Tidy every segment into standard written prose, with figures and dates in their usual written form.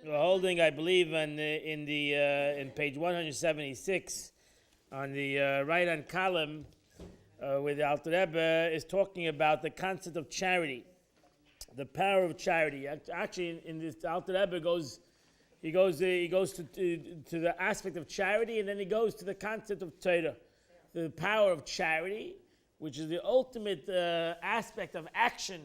We're holding, I believe, in page 176 on the right-hand column, where the Alter Rebbe is talking about the concept of charity, the power of charity. Actually, in this, the Alter Rebbe goes to the aspect of charity, and then he goes to the concept of Torah, the power of charity, which is the ultimate aspect of action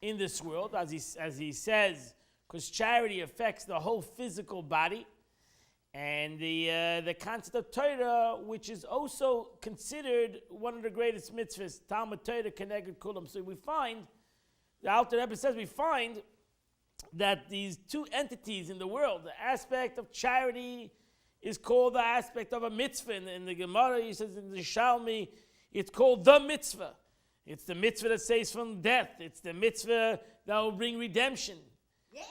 in this world, as he says, because charity affects the whole physical body, and the concept of Torah, which is also considered one of the greatest mitzvahs, Talmud Torah Keneged Kulam. So we find, the Alter Rebbe says, we find that these two entities in the world, the aspect of charity is called the aspect of a mitzvah. In the Gemara, he says in the Shalmi, it's called the mitzvah. It's the mitzvah that saves from death. It's the mitzvah that will bring redemption. Yeah.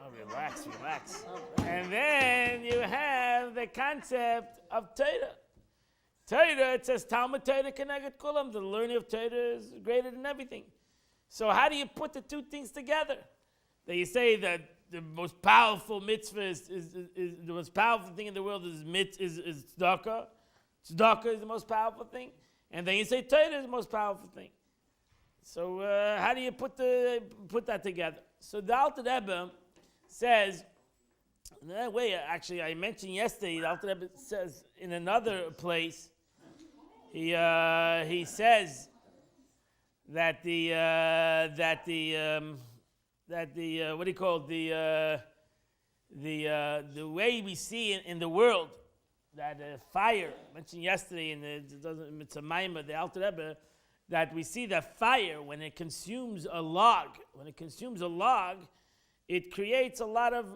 Oh, relax. And then you have the concept of Torah. Torah, it says Talmud Torah Keneged Kulam. The learning of Torah is greater than everything. So how do you put the two things together? That you say that the most powerful mitzvah is the most powerful thing in the world is tzedakah. Tzedakah is the most powerful thing. And then you say Torah is the most powerful thing. So how do you put that together? So the Alter Rebbe says, actually I mentioned yesterday, the Alter Rebbe says in another place, he says that the way we see in the world, that fire, mentioned yesterday in the Maimah, the Alter Rebbe, that we see that fire, when it consumes a log, it creates a lot of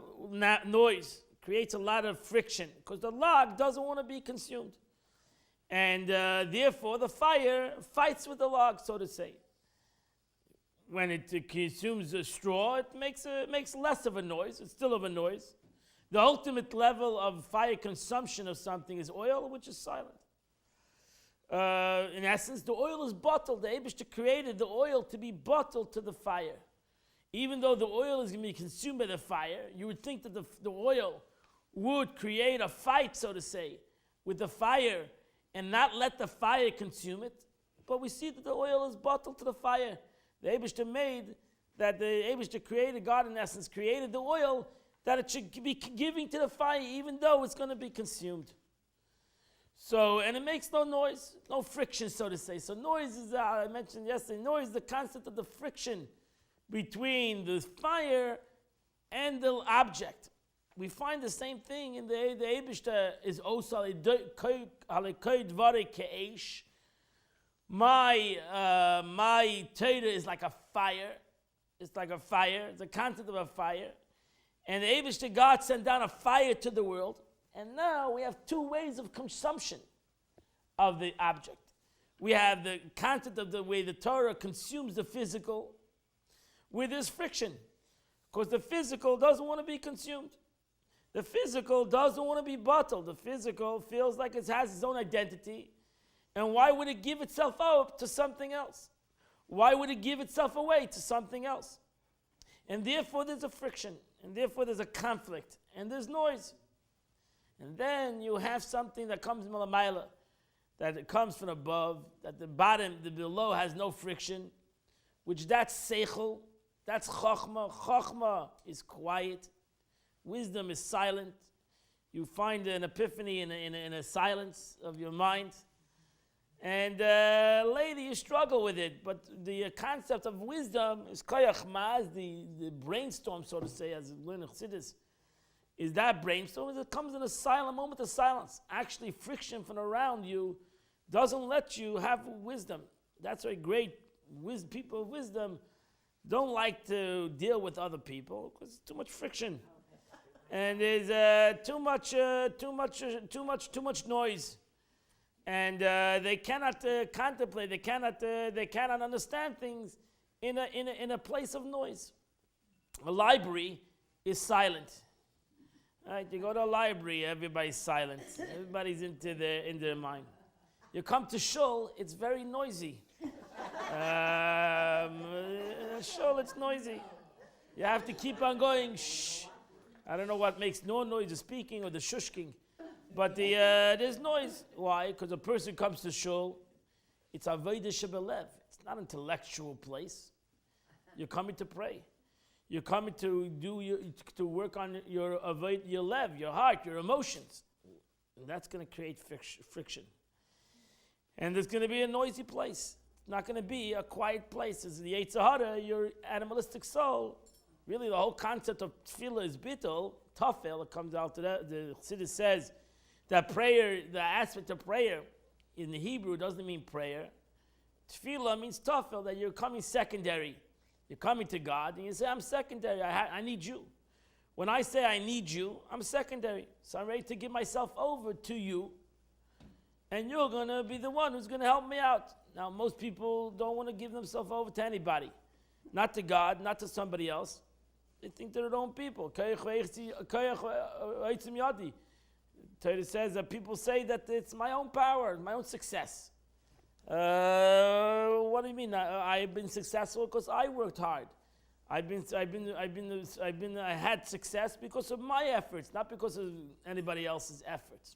noise, creates a lot of friction, because the log doesn't want to be consumed. And therefore the fire fights with the log, so to say. When it consumes a straw, it makes less of a noise. It's still of a noise. The ultimate level of fire consumption of something is oil, which is silent. In essence, the oil is bottled. The Eibishter created the oil to be bottled to the fire. Even though the oil is going to be consumed by the fire, you would think that the oil would create a fight, so to say, with the fire and not let the fire consume it. But we see that the oil is bottled to the fire. The Eibishter created, God in essence, created the oil that it should be giving to the fire even though it's going to be consumed. So, and it makes no noise, no friction, so to say. So noise is, I mentioned yesterday, noise is the concept of the friction between the fire and the object. We find the same thing in the Eibishter is also alekoi dvarei ke'esh. My Torah is like a fire. It's like a fire. It's a concept of a fire. And the Eibishter God sent down a fire to the world. And now we have two ways of consumption of the object. We have the concept of the way the Torah consumes the physical, where there's friction. Because the physical doesn't want to be consumed. The physical doesn't want to be bottled. The physical feels like it has its own identity. And why would it give itself up to something else? Why would it give itself away to something else? And therefore there's a friction. And therefore there's a conflict. And there's noise. And then you have something that comes from Malamayla, that it comes from above, that the bottom, the below has no friction, which that's seichel, that's chokhmah. Chokhmah is quiet. Wisdom is silent. You find an epiphany in a silence of your mind. And later you struggle with it, but the concept of wisdom is koyach maz, the brainstorm, so to say, as we learn in Chassidus, is that brainstorm. It comes in a silent moment of silence. Actually, friction from around you doesn't let you have wisdom. That's why great people of wisdom don't like to deal with other people because it's too much friction, and there's too much noise. And they cannot contemplate. They cannot understand things in a place of noise. A library is silent. Right? You go to a library, everybody's silent. Everybody's into their mind. You come to shul, it's very noisy. Shul, it's noisy. You have to keep on going. Shh. I don't know what makes no noise, the speaking or the shushking. But there's noise. Why? Because a person comes to shul, it's avodah shebelev. It's not an intellectual place. You're coming to pray. You're coming to to work on your lev, your heart, your emotions. And that's going to create friction. And there's going to be a noisy place. It's not going to be a quiet place. It's the Yetzer Hara, your animalistic soul. Really, the whole concept of tefillah is bittul, tafel. It comes out to that. The Chassidus says that prayer, the aspect of prayer in the Hebrew doesn't mean prayer. Tefillah means tafel, that you're coming secondary. You're coming to God and you say, I'm secondary. I need you. When I say I need you, I'm secondary. So I'm ready to give myself over to you. And you're going to be the one who's going to help me out. Now, most people don't want to give themselves over to anybody. Not to God, not to somebody else. They think they're their own people. Torah says that people say that it's my own power, my own success. What do you mean? I've been successful because I worked hard. I had success because of my efforts, not because of anybody else's efforts.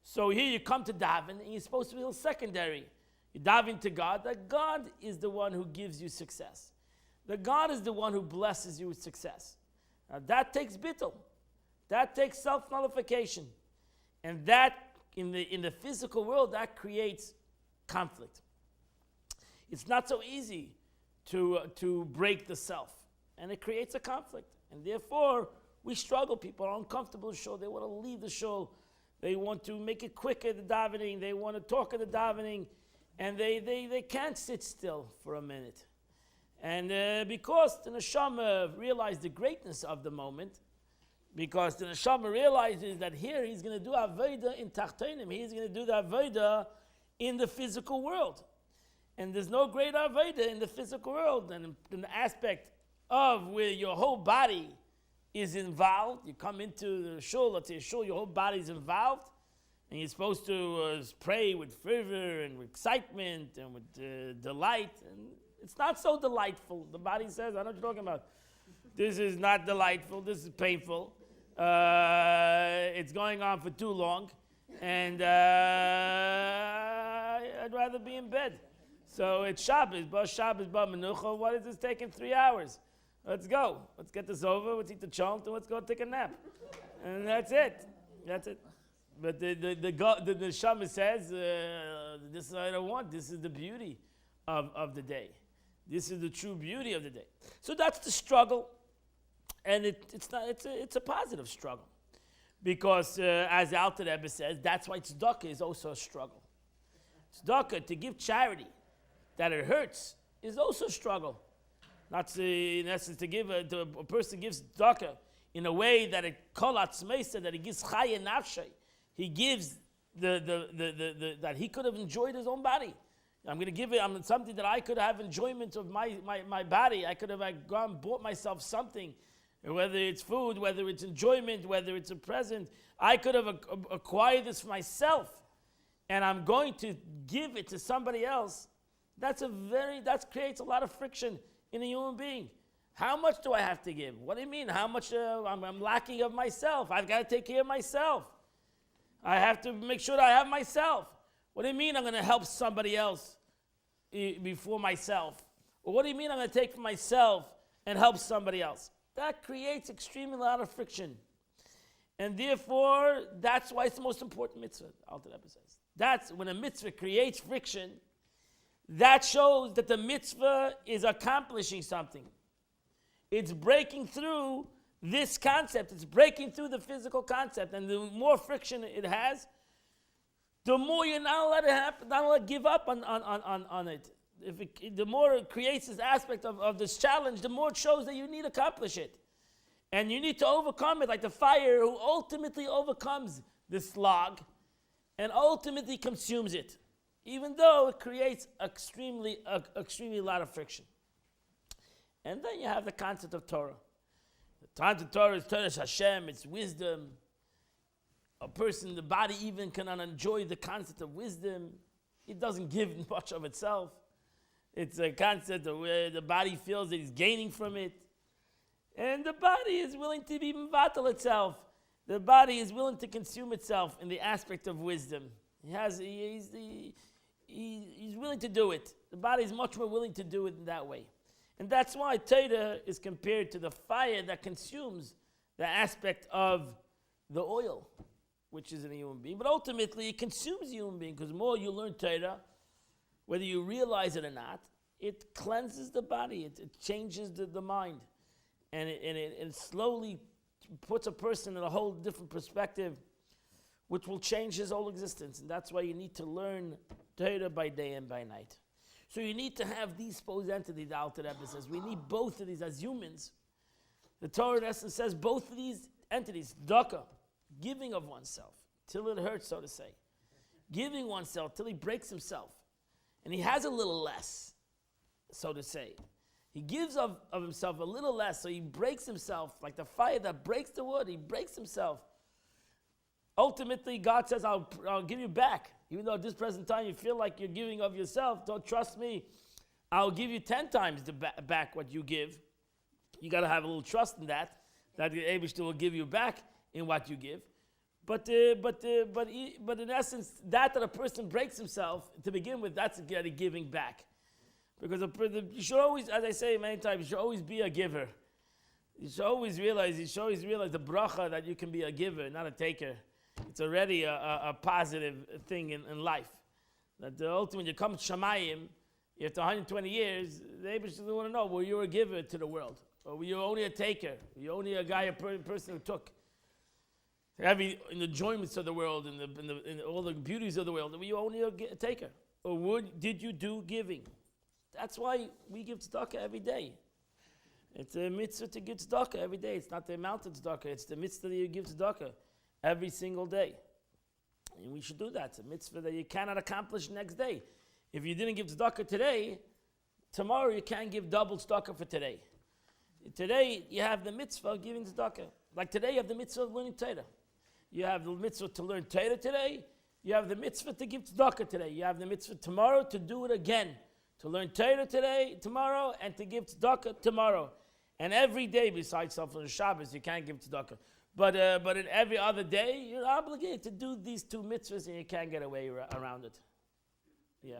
So here you come to daven, and you're supposed to feel secondary. You daven to God, that God is the one who gives you success. That God is the one who blesses you with success. Now that takes bittul. That takes self-nullification. And that, in the physical world, that creates conflict. It's not so easy to break the self. And it creates a conflict. And therefore, we struggle. People are uncomfortable in shul. They want to leave the shul. They want to make it quicker, the davening. They want to talk at the davening. And they can't sit still for a minute. And because the neshama realized the greatness of the moment, because the neshama realizes that here he's going to do avodah in tachtonim, he's going to do the avodah in the physical world. And there's no greater avodah in the physical world than in the aspect of where your whole body is involved. You come into the shul, let's say a shul, your whole body is involved, and you're supposed to pray with fervor and with excitement and with delight. And it's not so delightful. The body says, I know what you're talking about. This is not delightful. This is painful. It's going on for too long. And I'd rather be in bed. So it's Shabbos. Shabbos, Menucha. What is this taking 3 hours? Let's go. Let's get this over. Let's eat the chont and let's go take a nap. And that's it. That's it. But the Neshama says, this is what I don't want. This is the beauty of the day. This is the true beauty of the day. So that's the struggle. And it's a positive struggle. Because as the Alter Rebbe says, that's why tzedakah is also a struggle. Tzedakah, to give charity, that it hurts, is also a struggle. Not to, in essence, to give a person gives tzedakah in a way that it kolatz meisa, that he gives chaya nafshay. He gives that he could have enjoyed his own body. I'm going to give it something that I could have enjoyment of my body. I could have gone bought myself something, whether it's food, whether it's enjoyment, whether it's a present. I could have acquired this for myself, and I'm going to give it to somebody else. That creates a lot of friction in a human being. How much do I have to give? What do you mean? How much I'm lacking of myself? I've got to take care of myself. I have to make sure that I have myself. What do you mean I'm going to help somebody else before myself? Or what do you mean I'm going to take from myself and help somebody else? That creates extremely lot of friction. And therefore, that's why it's the most important mitzvah, Alter Rebbe says. That's when a mitzvah creates friction, that shows that the mitzvah is accomplishing something. It's breaking through this concept. It's breaking through the physical concept. And the more friction it has, the more you're not allowed to happen, not allowed to give up on it. The more it creates this aspect of this challenge, the more it shows that you need to accomplish it. And you need to overcome it, like the fire who ultimately overcomes the slog and ultimately consumes it, even though it creates extremely lot of friction. And then you have the concept of Torah. The concept of Torah is Torah Hashem, it's wisdom. A person, the body even cannot enjoy the concept of wisdom. It doesn't give much of itself. It's a concept of where the body feels that it's gaining from it. And the body is willing to be mevatel itself. The body is willing to consume itself in the aspect of wisdom. He's willing to do it. The body is much more willing to do it in that way. And that's why Torah is compared to the fire that consumes the aspect of the oil, which is in a human being. But ultimately, it consumes a human being, because the more you learn Torah, whether you realize it or not, it cleanses the body. It changes the mind. And it slowly puts a person in a whole different perspective, which will change his whole existence. And that's why you need to learn Torah by day and by night. So you need to have these supposed entities, the Alter Rebbe says. We need both of these as humans. The Torah in essence says both of these entities, daka, giving of oneself, till it hurts, so to say. Giving oneself till he breaks himself. And he has a little less, so to say. He gives of himself a little less, so he breaks himself, like the fire that breaks the wood, he breaks himself. Ultimately, God says, I'll give you back. Even though at this present time you feel like you're giving of yourself, don't trust me. I'll give you 10 times back what you give. You got to have a little trust in that the Eibishter will give you back in what you give. But in essence, that a person breaks himself, to begin with, that's a giving back. Because you should always, as I say many times, you should always be a giver. You should always realize the bracha that you can be a giver, not a taker. It's already a positive thing in life. That the ultimate, when you come to Shamayim, after 120 years, the Eibishter doesn't want to know, were you a giver to the world? Or were you only a taker? Were you only a person who took? In the enjoyments of the world, in all the beauties of the world, were you only a taker? Or did you do giving? That's why we give tzedakah every day. It's a mitzvah to give tzedakah every day. It's not the amount of tzedakah, it's the mitzvah that you give tzedakah every single day. And we should do that. It's a mitzvah that you cannot accomplish next day. If you didn't give tzedakah today, tomorrow you can't give double tzedakah for today. Today you have the mitzvah of giving tzedakah. Like today you have the mitzvah of learning Torah. You have the mitzvah to learn Torah today. You have the mitzvah to give tzedakah today. You have the mitzvah tomorrow to do it again. To learn Torah today, tomorrow, and to give tzedakah tomorrow. And every day besides on Shabbos, you can't give tzedakah. But in every other day, you're obligated to do these two mitzvahs, and you can't get away around it. Yeah.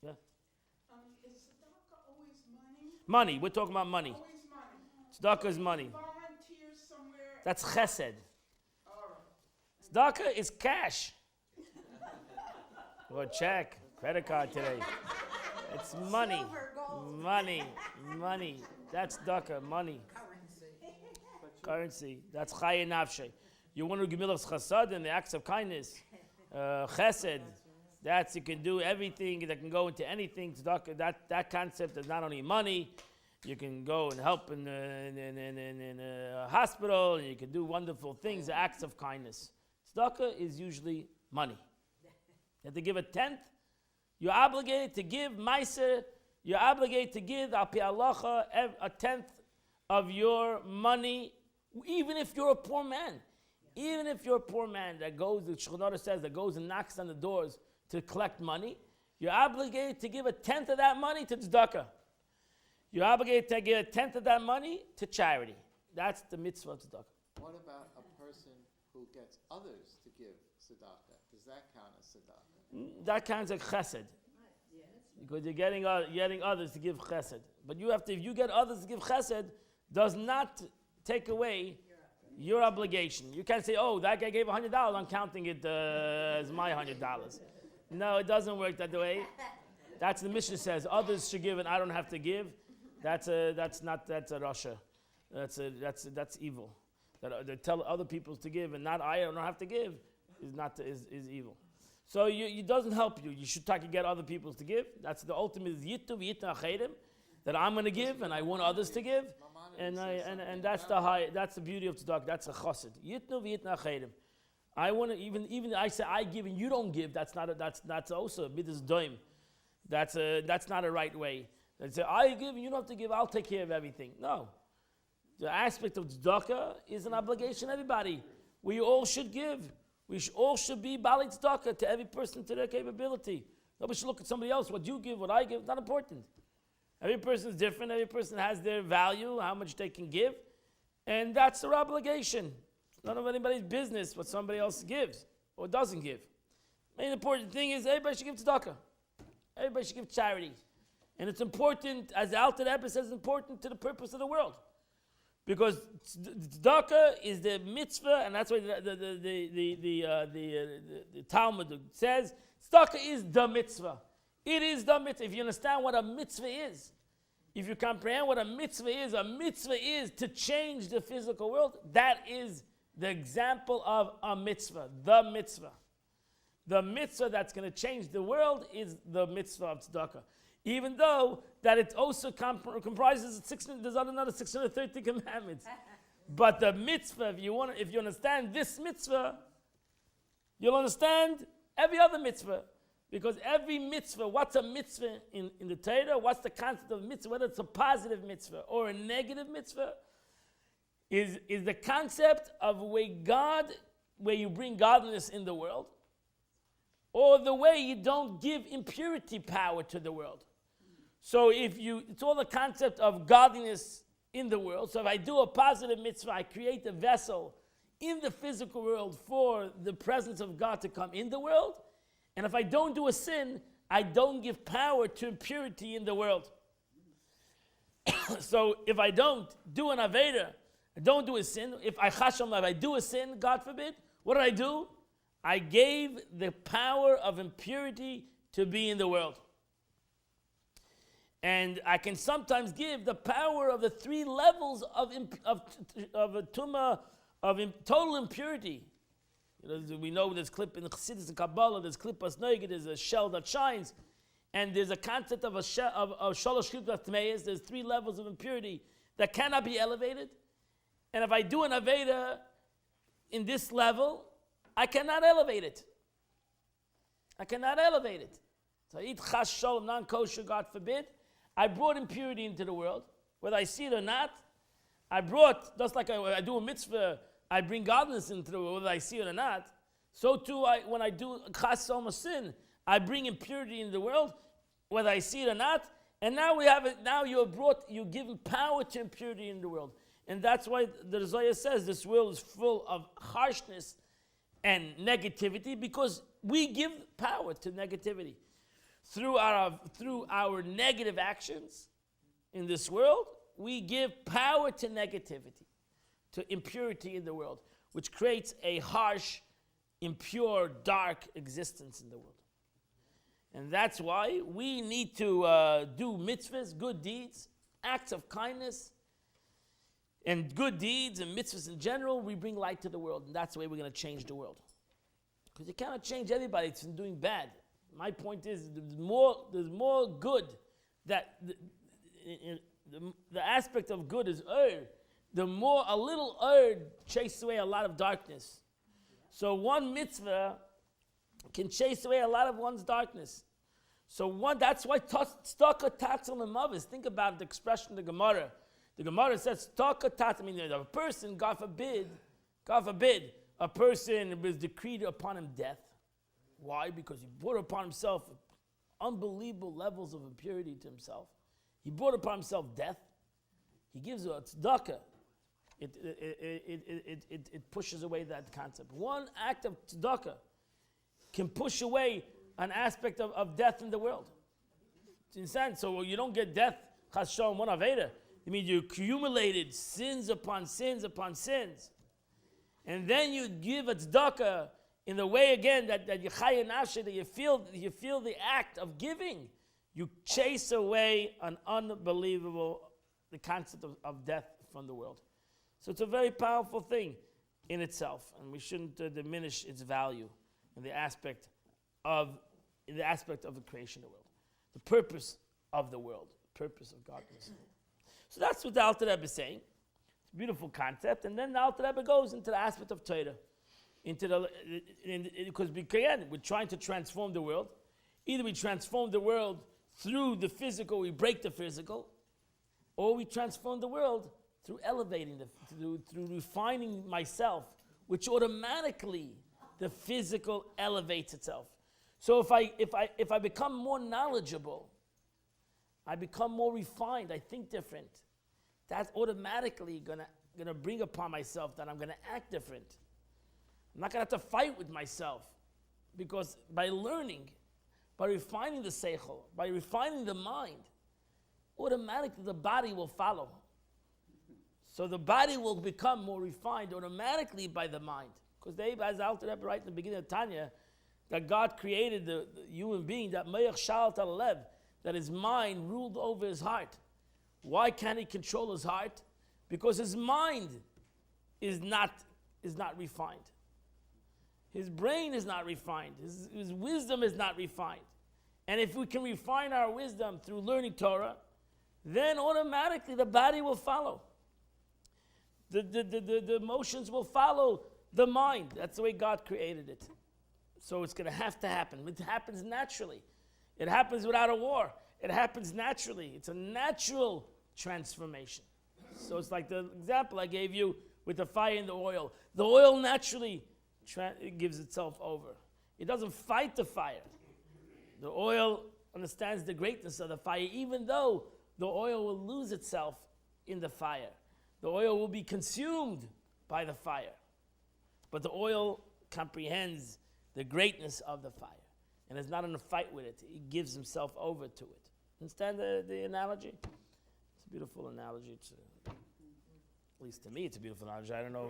Yeah. Is tzedakah always money? Money. We're talking about money. Always money. Tzedakah is money. Volunteer somewhere. That's chesed. All right. Tzedakah is cash. Or check, credit card today. It's money. Silver, gold. Money. That's tzedakah, money. Currency. That's chaye nafshe. You want to give milachs chasad and the acts of kindness. Chesed. That's, you can do everything that can go into anything. Tzedakah, that concept is not only money. You can go and help in a hospital, and you can do wonderful things, acts of kindness. Tzedakah is usually money. You have to give a tenth. You're obligated to give meiser. You're obligated to give al pi halacha a tenth of your money, even if you're a poor man. Even if you're a poor man that goes, the Shulchan Aruch says, that goes and knocks on the doors to collect money, you're obligated to give a tenth of that money to tzedakah. You're obligated to give a tenth of that money to charity. That's the mitzvah of tzedakah. What about a person who gets others to give tzedakah? Does that count as tzedakah? That counts as chesed. Because you're getting others to give chesed. But you have to, if you get others to give chesed, does not take away your obligation. You can't say, oh, that guy gave $100, I'm counting it as my $100. No, it doesn't work that way. That's the Mishnah says, others should give and I don't have to give. That's a rasha. That's evil. That tell other people to give and not I don't have to give is evil. So it doesn't help you. You should try to get other people to give. That's the ultimate that I'm going to give and I want others to give. And that's the beauty of tzedakah. That's a chassid. Yitnu v'yitna chayrim. I want to even I say I give and you don't give. That's also midas doim. That's not a right way. They say I give and you don't have to give. I'll take care of everything. No, the aspect of tzedakah is an obligation. Everybody, we all should give. We all should be bali tzedakah to every person to their capability. Nobody should look at somebody else. What you give, what I give, not important. Every person is different. Every person has their value, how much they can give. And that's their obligation. It's none of anybody's business what somebody else gives or doesn't give. The main important thing is everybody should give tzedakah. Everybody should give charity. And it's important, as the Alter Rebbe says, it's important to the purpose of the world. Because tzedakah is the mitzvah, and that's why the Talmud says, tzedakah is the mitzvah. It is the mitzvah. If you understand what a mitzvah is, if you comprehend what a mitzvah is to change the physical world. That is the example of a mitzvah, the mitzvah. The mitzvah that's going to change the world is the mitzvah of tzedakah. Even though that it also comprises there's another 630 commandments. But the mitzvah, if you understand this mitzvah, you'll understand every other mitzvah. Because every mitzvah, what's a mitzvah in the Torah? What's the concept of mitzvah? Whether it's a positive mitzvah or a negative mitzvah, is the concept of where you bring godliness in the world, or the way you don't give impurity power to the world. So it's all the concept of godliness in the world. So if I do a positive mitzvah, I create a vessel in the physical world for the presence of God to come in the world. And if I don't do a sin, I don't give power to impurity in the world. So if I don't do an Aveda, I don't do a sin, if I do a sin, God forbid, what did I do? I gave the power of impurity to be in the world. And I can sometimes give the power of the 3 levels of a tumah, total impurity. We know there's clip in the Chassidus and Kabbalah, there's klippas noeged, there's a shell that shines, and there's a concept of shalosh klippas tmeyes. There's 3 levels of impurity that cannot be elevated. And if I do an Aveda in this level, I cannot elevate it. So I eat chas shalom, non-kosher, God forbid. I brought impurity into the world, whether I see it or not. Just like I do a mitzvah, I bring godliness into the world, whether I see it or not. So too, when I do chas shalom, a sin, I bring impurity into the world, whether I see it or not. And now we have it. Now you're given power to impurity in the world, and that's why the Zohar says this world is full of harshness and negativity, because we give power to negativity through our negative actions in this world. We give power to negativity, to impurity in the world, which creates a harsh, impure, dark existence in the world. And that's why we need to do mitzvahs, good deeds, acts of kindness, and good deeds and mitzvahs in general. We bring light to the world, and that's the way we're going to change the world. Because you cannot change everybody that's doing bad. My point is, there's more good. That the aspect of good is the more a little chases away a lot of darkness. So one mitzvah can chase away a lot of one's darkness. So that's why tzedakah tatzal lemavis. Think about the expression of the Gemara. The Gemara says tzedakah tatzal. I mean, a person, God forbid, a person was decreed upon him death. Why? Because he brought upon himself unbelievable levels of impurity to himself. He brought upon himself death. He gives a tzedakah. It pushes away that concept. One act of tzedakah can push away an aspect of death in the world. It's insane. So you don't get death, chas shalom, one aveda. I mean, you accumulated sins upon sins upon sins. And then you give a tzedakah in the way, again, that you chaya nafshe, that you feel the act of giving. You chase away the concept of death from the world. So it's a very powerful thing in itself, and we shouldn't diminish its value in the aspect of the creation of the world, the purpose of the world, the purpose of godliness. So that's what the Alter Rebbe is saying. It's a beautiful concept, and then the Alter Rebbe goes into the aspect of Torah, because again, we're trying to transform the world. Either we transform the world through the physical, we break the physical, or we transform the world through elevating, through refining myself, which automatically the physical elevates itself. So if I become more knowledgeable I become more refined. I think different. That's automatically gonna bring upon myself that I'm gonna act different. I'm not gonna have to fight with myself, because by learning, by refining the seichel, by refining the mind, automatically the body will follow. So the body will become more refined automatically by the mind. Because they, as Alter Rebbe right in the beginning of Tanya, that God created the human being, that Me'ach Shalat Alev, that his mind ruled over his heart. Why can't he control his heart? Because his mind is not refined. His brain is not refined. His wisdom is not refined. And if we can refine our wisdom through learning Torah, then automatically the body will follow. The emotions will follow the mind. That's the way God created it. So it's going to have to happen. It happens naturally. It happens without a war. It happens naturally. It's a natural transformation. So it's like the example I gave you with the fire and the oil. The oil naturally it gives itself over. It doesn't fight the fire. The oil understands the greatness of the fire, even though the oil will lose itself in the fire. The oil will be consumed by the fire. But the oil comprehends the greatness of the fire and is not in a fight with it. He gives himself over to it. Understand the analogy? It's a beautiful analogy. At least to me, it's a beautiful analogy. I don't know.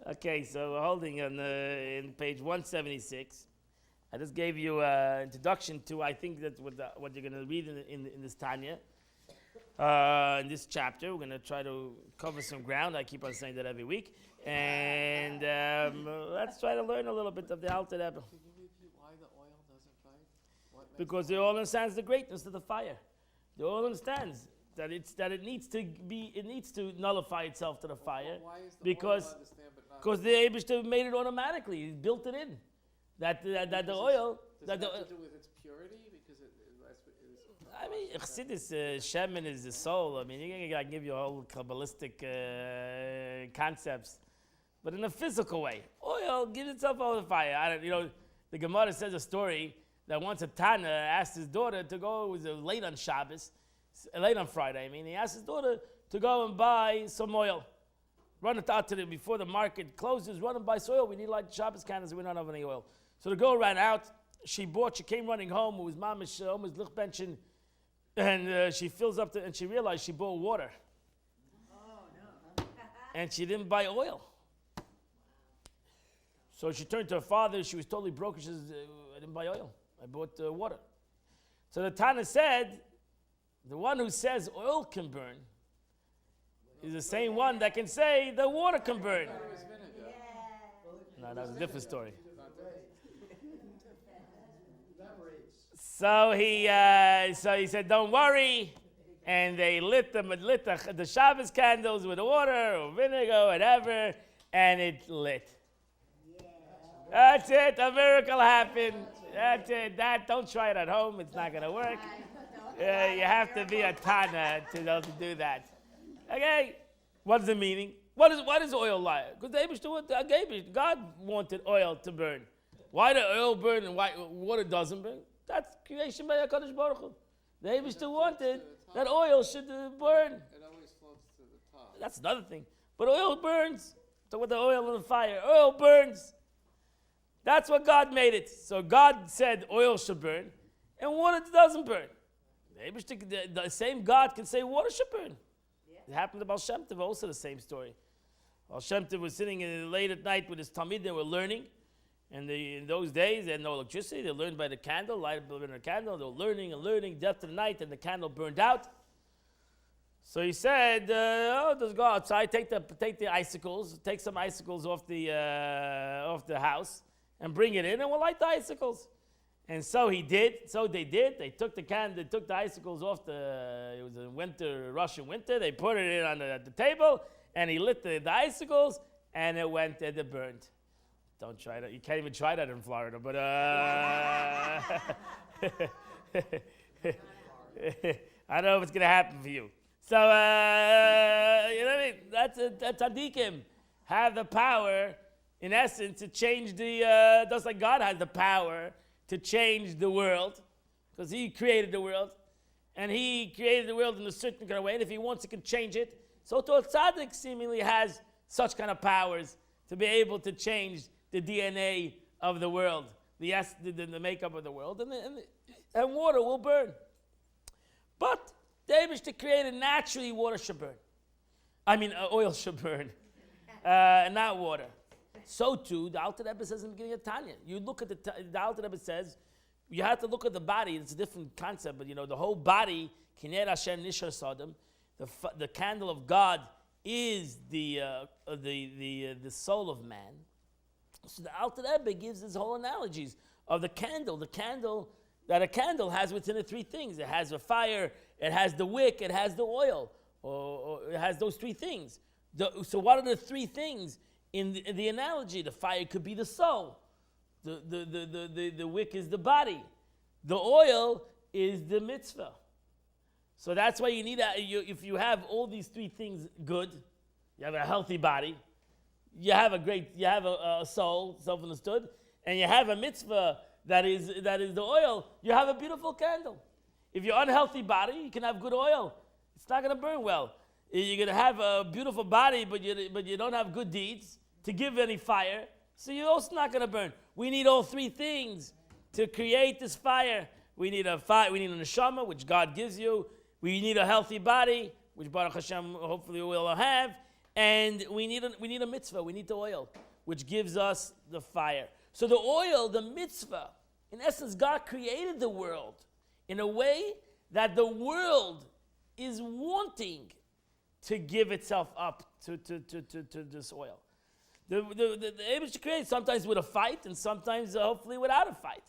Okay, so we're holding on in page 176. I just gave you an introduction to, I think, that what you're going to read in this Tanya. In this chapter, we're going to try to cover some ground. I keep on saying that every week. And let's try to learn a little bit of the Alter Rebbe. Can you repeat why the oil doesn't fight? Because the oil understands the greatness of the fire. The oil understands that it needs to nullify itself to the fire. Why is the because oil understand but not? Because the Eibishter made it automatically. He built it in. That the oil. Does it have to do with its purity? Because I mean, Chassidus, Shemin is the soul. I mean, I can give you all Kabbalistic concepts, but in a physical way. Oil gives itself over the fire. The Gemara says a story that once a Tana asked his daughter to go. It was late on Shabbos, late on Friday. I mean, he asked his daughter to go and buy some oil. Run it out before the market closes. Run and buy some oil. We need like Shabbos candles. We don't have any oil. So the girl ran out. She came running home. It was mamish, almost lichbenchen. And she fills up and she realized she bought water. Oh, no. And she didn't buy oil. So she turned to her father. She was totally broke. She says, I didn't buy oil. I bought water. So the Tana said, the one who says oil can burn is the same one that can say the water can burn. No, that was a different story. So he said, don't worry. And they lit the Shabbos candles with water or vinegar, whatever, and it lit. That's it. A miracle happened. That's it. Don't try it at home. It's not going to work. You have to be a Tana to know to do that. Okay? What is the meaning? What is oil like? Because God wanted oil to burn. Why the oil burn and why water doesn't burn? That's creation by HaKadosh Baruch Hu. The Eibishter wanted that oil should burn. It always floats to the top. That's another thing. But oil burns. So with the oil and the fire, oil burns. That's what God made it. So God said oil should burn, and water doesn't burn. The same God can say water should burn. Yeah. It happened to Baal Shem Tov, also the same story. Baal Shem Tov was sitting late at night with his Talmid, they were learning. And in those days, they had no electricity. They learned by the candle, lighted by the candle. They were learning and learning, death of the night, and the candle burned out. So he said, just go outside, take the icicles, take some icicles off the house, and bring it in, and we'll light the icicles. And so he did. So they did. They took the icicles off it was a Russian winter. They put it in on the table, and he lit the icicles, and it burned. Don't try that. You can't even try that in Florida. But I don't know if it's going to happen for you. So, you know what I mean? That's tzaddikim. Have the power in essence, to change the, just like God has the power to change the world, because he created the world, and he created the world in a certain kind of way, and if he wants, he can change it. So to a tzaddik seemingly has such kind of powers to be able to change the DNA of the world, the makeup of the world, and water will burn. But the Eibishter created naturally water should burn. Oil should burn, not water. So too, the Alter Rebbe says in the beginning of Tanya. You look at the Alter Rebbe says, you have to look at the body. It's a different concept, but the whole body, Kiner Hashem Nishar Sodom, the candle of God is the soul of man. So the Alter Rebbe gives his whole analogies of the candle that a candle has within it three things. It has a fire, it has the wick, it has the oil, or it has those three things. So what are the three things in the analogy? The fire could be the soul. The wick is the body. The oil is the mitzvah. So that's why you need if you have all these three things good, you have a healthy body, you have a soul, self-understood, and you have a mitzvah that is the oil, you have a beautiful candle. If you're unhealthy body, you can have good oil. It's not going to burn well. You're going to have a beautiful body, but you don't have good deeds to give any fire, so you're also not going to burn. We need all three things to create this fire. We need a fire. We need a neshama, which God gives you. We need a healthy body, which Baruch Hashem hopefully will have, and we need a mitzvah. We need the oil, which gives us the fire. So the oil, the mitzvah, in essence, God created the world in a way that the world is wanting to give itself up to this oil. The able to create sometimes with a fight and sometimes hopefully without a fight.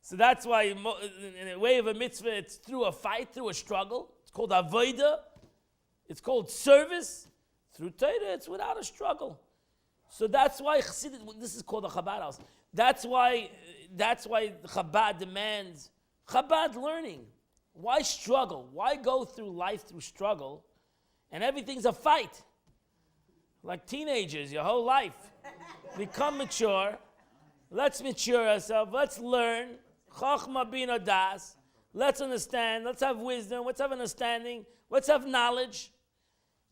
So that's why in a way of a mitzvah, it's through a fight, through a struggle. It's called avodah. It's called service. Through Torah, it's without a struggle. So that's why this is called a Chabad house. That's why Chabad demands Chabad learning. Why struggle? Why go through life through struggle? And everything's a fight. Like teenagers, your whole life. Become mature. Let's mature ourselves. Let's learn. Chochma bina das. Let's understand. Let's have wisdom. Let's have understanding. Let's have knowledge.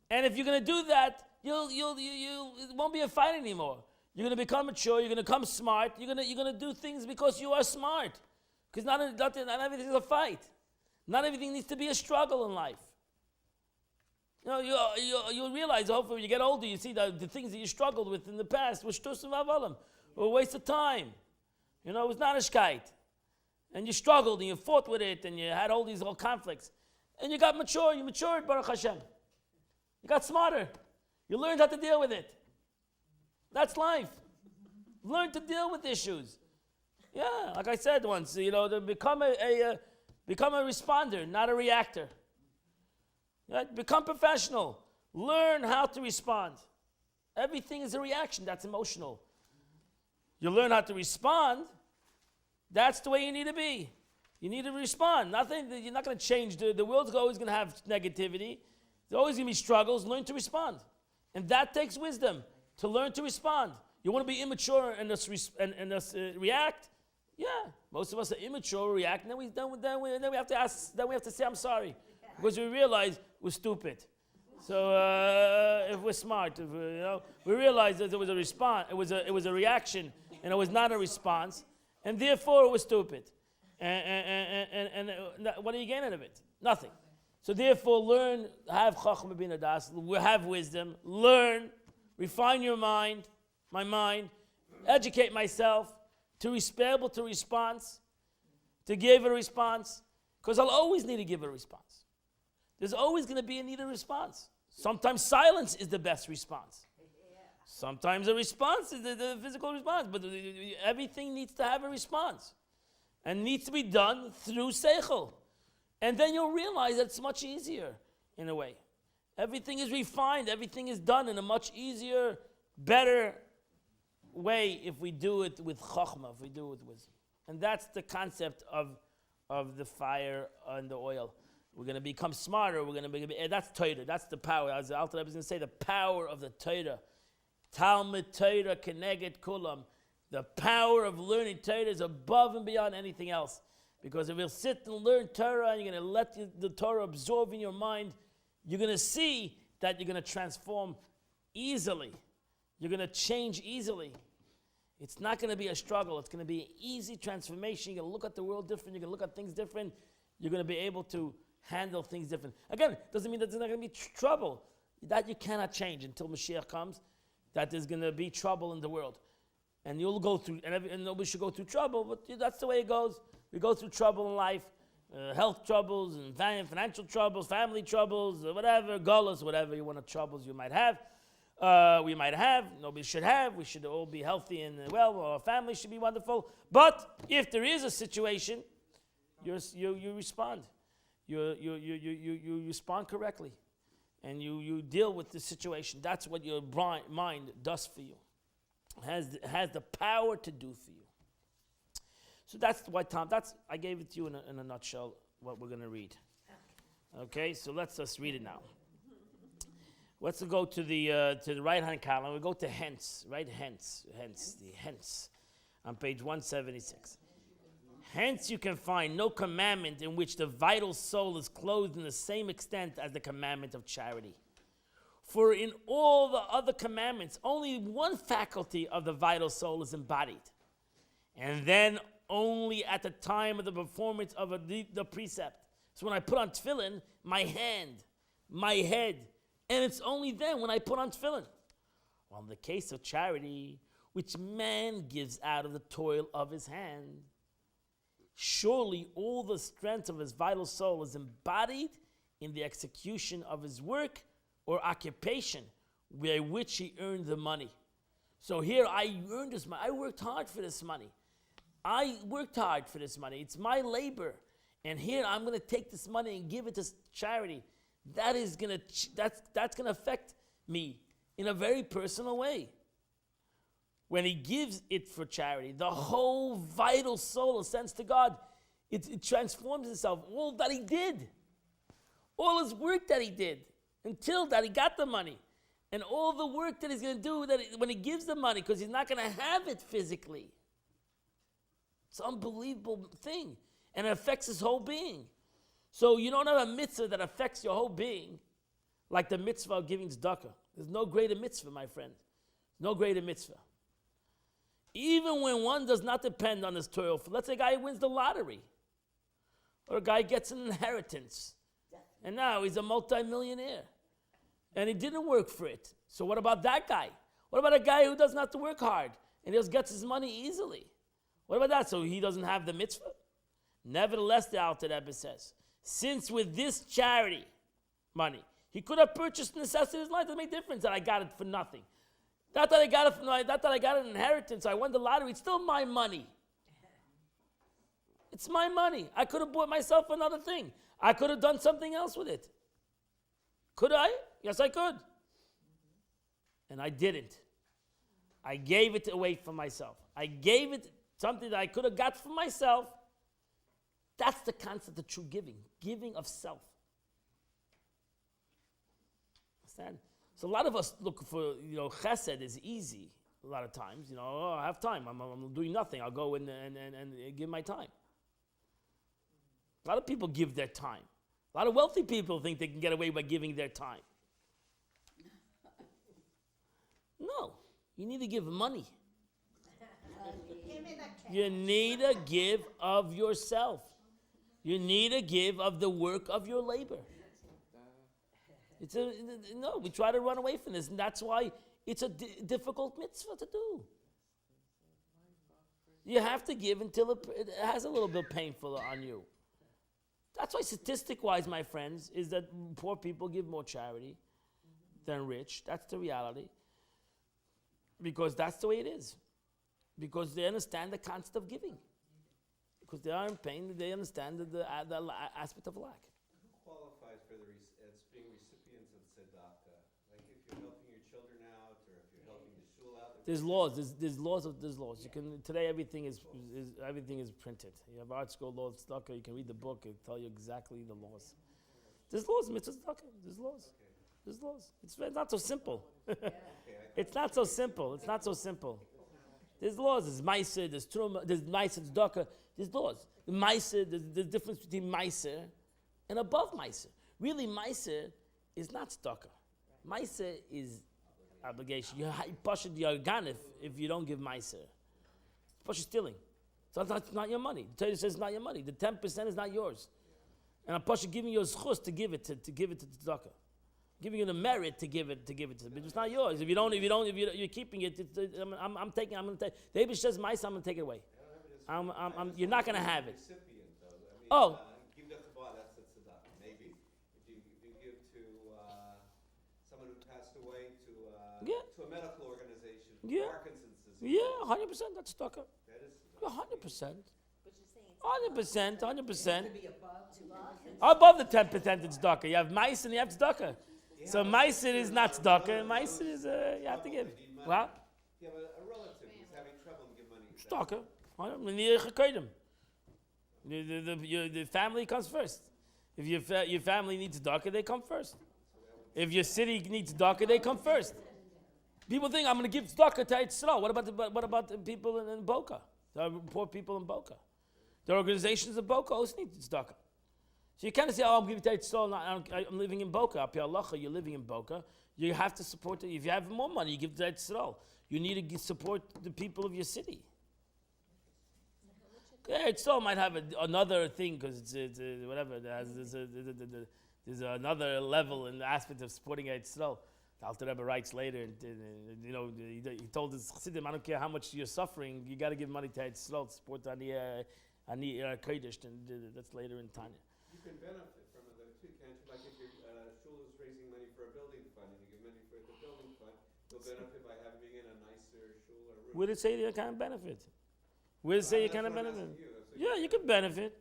And if you're going to do that, it won't be a fight anymore. You're going to become mature. You're going to become smart. You're going to do things because you are smart. Because not everything is a fight. Not everything needs to be a struggle in life. You'll realize, hopefully, when you get older, you see the things that you struggled with in the past were shtusim v'avalim, were a waste of time. It was nanishkeit. And you struggled, and you fought with it, and you had all these conflicts. And you got mature. You matured, Baruch Hashem. You got smarter. You learned how to deal with it. That's life. Learn to deal with issues. Yeah, like I said once, to become a responder, not a reactor. Right? Become professional. Learn how to respond. Everything is a reaction. That's emotional. You learn how to respond. That's the way you need to be. You need to respond. You're not going to change. The world's always going to have negativity. There's always going to be struggles. Learn to respond. And that takes wisdom, to learn to respond. You want to be immature and just react? Yeah. Most of us are immature, react, and then we have to ask. Then we have to say, I'm sorry. Because we realize we're stupid. So if we're smart, we realize that it was a response, it was a reaction, and it was not a response, and therefore it was stupid. And what are you getting out of it? Nothing. So therefore, learn, have chachma bina das, have wisdom, learn, refine your mind, my mind, educate myself to be able to respond, to give a response, because I'll always need to give a response. There's always going to be a need of response. Sometimes silence is the best response. Sometimes a response is the physical response, but everything needs to have a response. And needs to be done through seichel. And then you'll realize that it's much easier, in a way. Everything is refined. Everything is done in a much easier, better way if we do it with chokhmah, if we do it with wisdom. And that's the concept of the fire and the oil. We're going to become smarter. That's Torah. That's the power. As the Alter Rebbe is going to say, the power of the Torah Talmud Torah keneged kulam. The power of learning Torah is above and beyond anything else. Because if you'll sit and learn Torah and you're going to let the Torah absorb in your mind, you're going to see that you're going to transform easily. You're going to change easily. It's not going to be a struggle. It's going to be an easy transformation. You're going to look at the world different. You're going to look at things different. You're going to be able to handle things different. Again, it doesn't mean that there's not going to be trouble. That you cannot change until Mashiach comes, that there's going to be trouble in the world. And you'll go through, and nobody should go through trouble, but that's the way it goes. We go through trouble in life, health troubles, and financial troubles, family troubles, whatever, gullahs, whatever you want, troubles you might have. We might have, nobody should have. We should all be healthy and well. Our family should be wonderful. But if there is a situation, you respond. You respond correctly, and you deal with the situation. That's what your mind does for you. Has the power to do for you. So that's why I gave it to you in a nutshell what we're going to read. Okay, so let's just read it now. Let's go to the right hand column. We go to hence, right? Hence, on page 176. Hence you can find no commandment in which the vital soul is clothed in the same extent as the commandment of charity. For in all the other commandments, only one faculty of the vital soul is embodied. And then only at the time of the performance of the precept. So when I put on tefillin, my hand, my head, and it's only then when I put on tefillin. Well, in the case of charity, which man gives out of the toil of his hand, surely all the strength of his vital soul is embodied in the execution of his work or occupation by which he earned the money. So here I earned this money. I worked hard for this money. It's my labor. And here I'm going to take this money and give it to charity. That's going to affect me in a very personal way. When he gives it for charity, the whole vital soul ascends to God. It transforms itself. All that he did, all his work that he did, until that he got the money, and all the work that he's going to do when he gives the money, because he's not going to have it physically. It's an unbelievable thing, and it affects his whole being. So you don't have a mitzvah that affects your whole being like the mitzvah of giving tzedakah. There's no greater mitzvah, my friend. No greater mitzvah. Even when one does not depend on his toil. Let's say a guy wins the lottery, or a guy gets an inheritance, and now he's a multi-millionaire, and he didn't work for it. So what about that guy? What about a guy who doesn't have to work hard and he just gets his money easily? What about that? So he doesn't have the mitzvah? Nevertheless, the Alter Rebbe says, since with this charity money, he could have purchased necessities in his life, it doesn't make a difference that I got it for nothing. Not that I got an inheritance, I won the lottery, it's still my money. It's my money. I could have bought myself another thing. I could have done something else with it. Could I? Yes, I could. And I didn't. I gave it away for myself. I gave it something that I could have got for myself. That's the concept of true giving of self. Understand? So a lot of us look for, chesed is easy a lot of times. I have time. I'm doing nothing. I'll go and give my time. A lot of people give their time. A lot of wealthy people think they can get away by giving their time. No, you need to give money. You need to give of yourself. You need to give of the work of your labor. No, we try to run away from this, and that's why it's a difficult mitzvah to do. You have to give until it has a little bit painful on you. That's why statistic-wise, my friends, is that poor people give more charity than rich. That's the reality. Because that's the way it is. Because they understand the concept of giving. Because they are in pain, they understand the aspect of lack. Who qualifies for as being recipients of tzedakah? Like if you're helping your children out, or if you're helping the shul out. There's laws. There's laws. You can today everything is printed. You have art school laws, tzedakah. You can read the book. It'll tell you exactly the laws. There's laws, mitzvah tzedakah. There's laws. There's laws. It's not so simple. It's not so simple. It's not so simple. There's laws. There's Meiser, there's Truma, there's Meiser, there's Daka. There's laws. The Meiser, there's the difference between Meiser and above Meiser. Really, Meiser is not Daka. Meiser is obligation. You push the Yarganif if you don't give Meiser. Push stealing. So it's not your money. The Torah says it's not your money. The 10% is not yours. And I'm pushing giving you a schus to give it to the tzedakah, giving you the merit to give it to, but it's not yours. If you're keeping it, I'm going to take. The Eibush says, "Ma'is, I'm going to take it away." You're not going to have it. Oh. Give that to Bob, that's the tzedakah. Maybe if you give to someone who passed away to a medical organization, Parkinson's disease. Yeah, 100%. That's tzedakah. That is tzedakah. 100%. 100%. Above the 10% it's tzedakah. You have mice and you have tzedakah. So mice is not tzedakah. Mice is you have to give. Well, you have a relative who's having trouble and give money. Tzedakah. The family comes first. If your family needs tzedakah, they come first. If your city needs tzedakah, they come first. People think I'm going to give tzedakah to Yisrael. What about the people in Boca? The poor people in Boca. The organizations of Boca also need tzedakah. So you can't say, "Oh, I'm giving to Yisrael. I'm living in Boca." Api Halacha, you're living in Boca. You have to support it. If you have more money, you give to Yisrael. You need to support the people of your city. Yisrael might have another thing because it's whatever. There's another level in the aspect of supporting Yisrael. The Alter Rebbe writes later, he told his Chassidim, "I don't care how much you're suffering, you got to give money to Yisrael to support Ani Kodesh," and that's later in Tanya. You can benefit from it though too, can't you? Like if your shul is raising money for a building fund and you give money for the building fund, you'll benefit by having in a nicer shul or room. Where did it say you can't benefit? Where did it say you can't benefit? Yeah, you can benefit.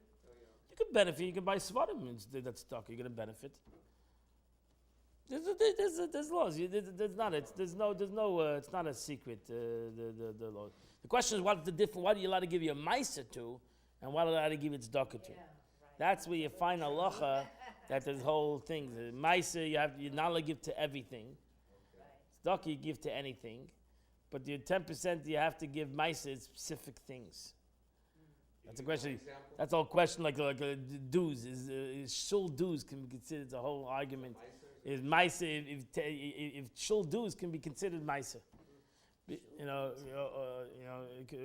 You can benefit. You can buy svarim. That's stuck. You're gonna benefit. There's laws. There's not. It's not a secret. The law. The question is, what's the difference? What are you allowed to give your meiser to, and what are you allowed to give its tzedakah to? That's where you find halacha that this whole thing. The meiser you're not allowed to give to everything. Tzedakah you give to anything, but the 10% you have to give meiser specific things. That's a question. That's a whole question. Like dues is shul dues can be considered a whole argument. Is meiser if shul dues can be considered meiser,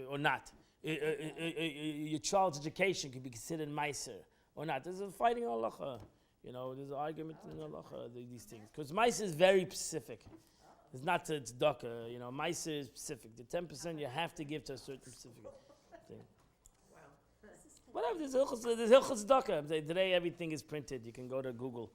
or not? Your child's education can be considered meiser or not? There's a fighting halacha. There's an argument in halacha. These things because meiser is very specific. It's not to tzedakah. Meiser is specific. The 10% you have to give to a certain specific thing. Whatever. There's hilchos tzedakah. Today everything is printed. You can go to Google.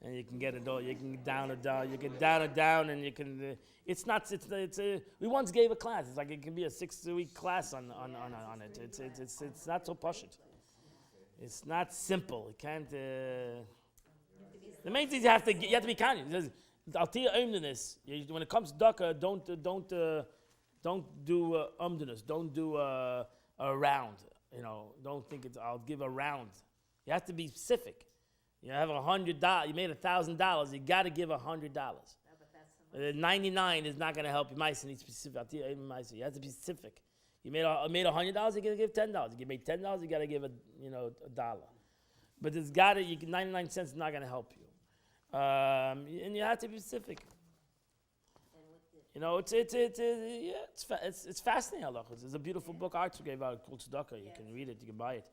And you can get it all. You can down it down. You can down it down, and you can. It's not. We once gave a class. It's like it can be a 6-week class on it. It's not so pashut. It's not simple. It can't. The main thing you have to be conscious. Altia omdinus. When it comes to daka, don't do omdinus. Don't do a round. Don't think it's. I'll give a round. You have to be specific. You have $100. You made $1,000. You got to give $100. $99 is not going to help you. Mice need specific. You have to be specific. You made $100. You got to give $10. You made $10. You got to give a dollar. But it's got to. 99 cents is not going to help you. And you have to be specific. It's fascinating. Halachos. There's a beautiful book Arthur gave out called Tzedakah. You can read it. You can buy it.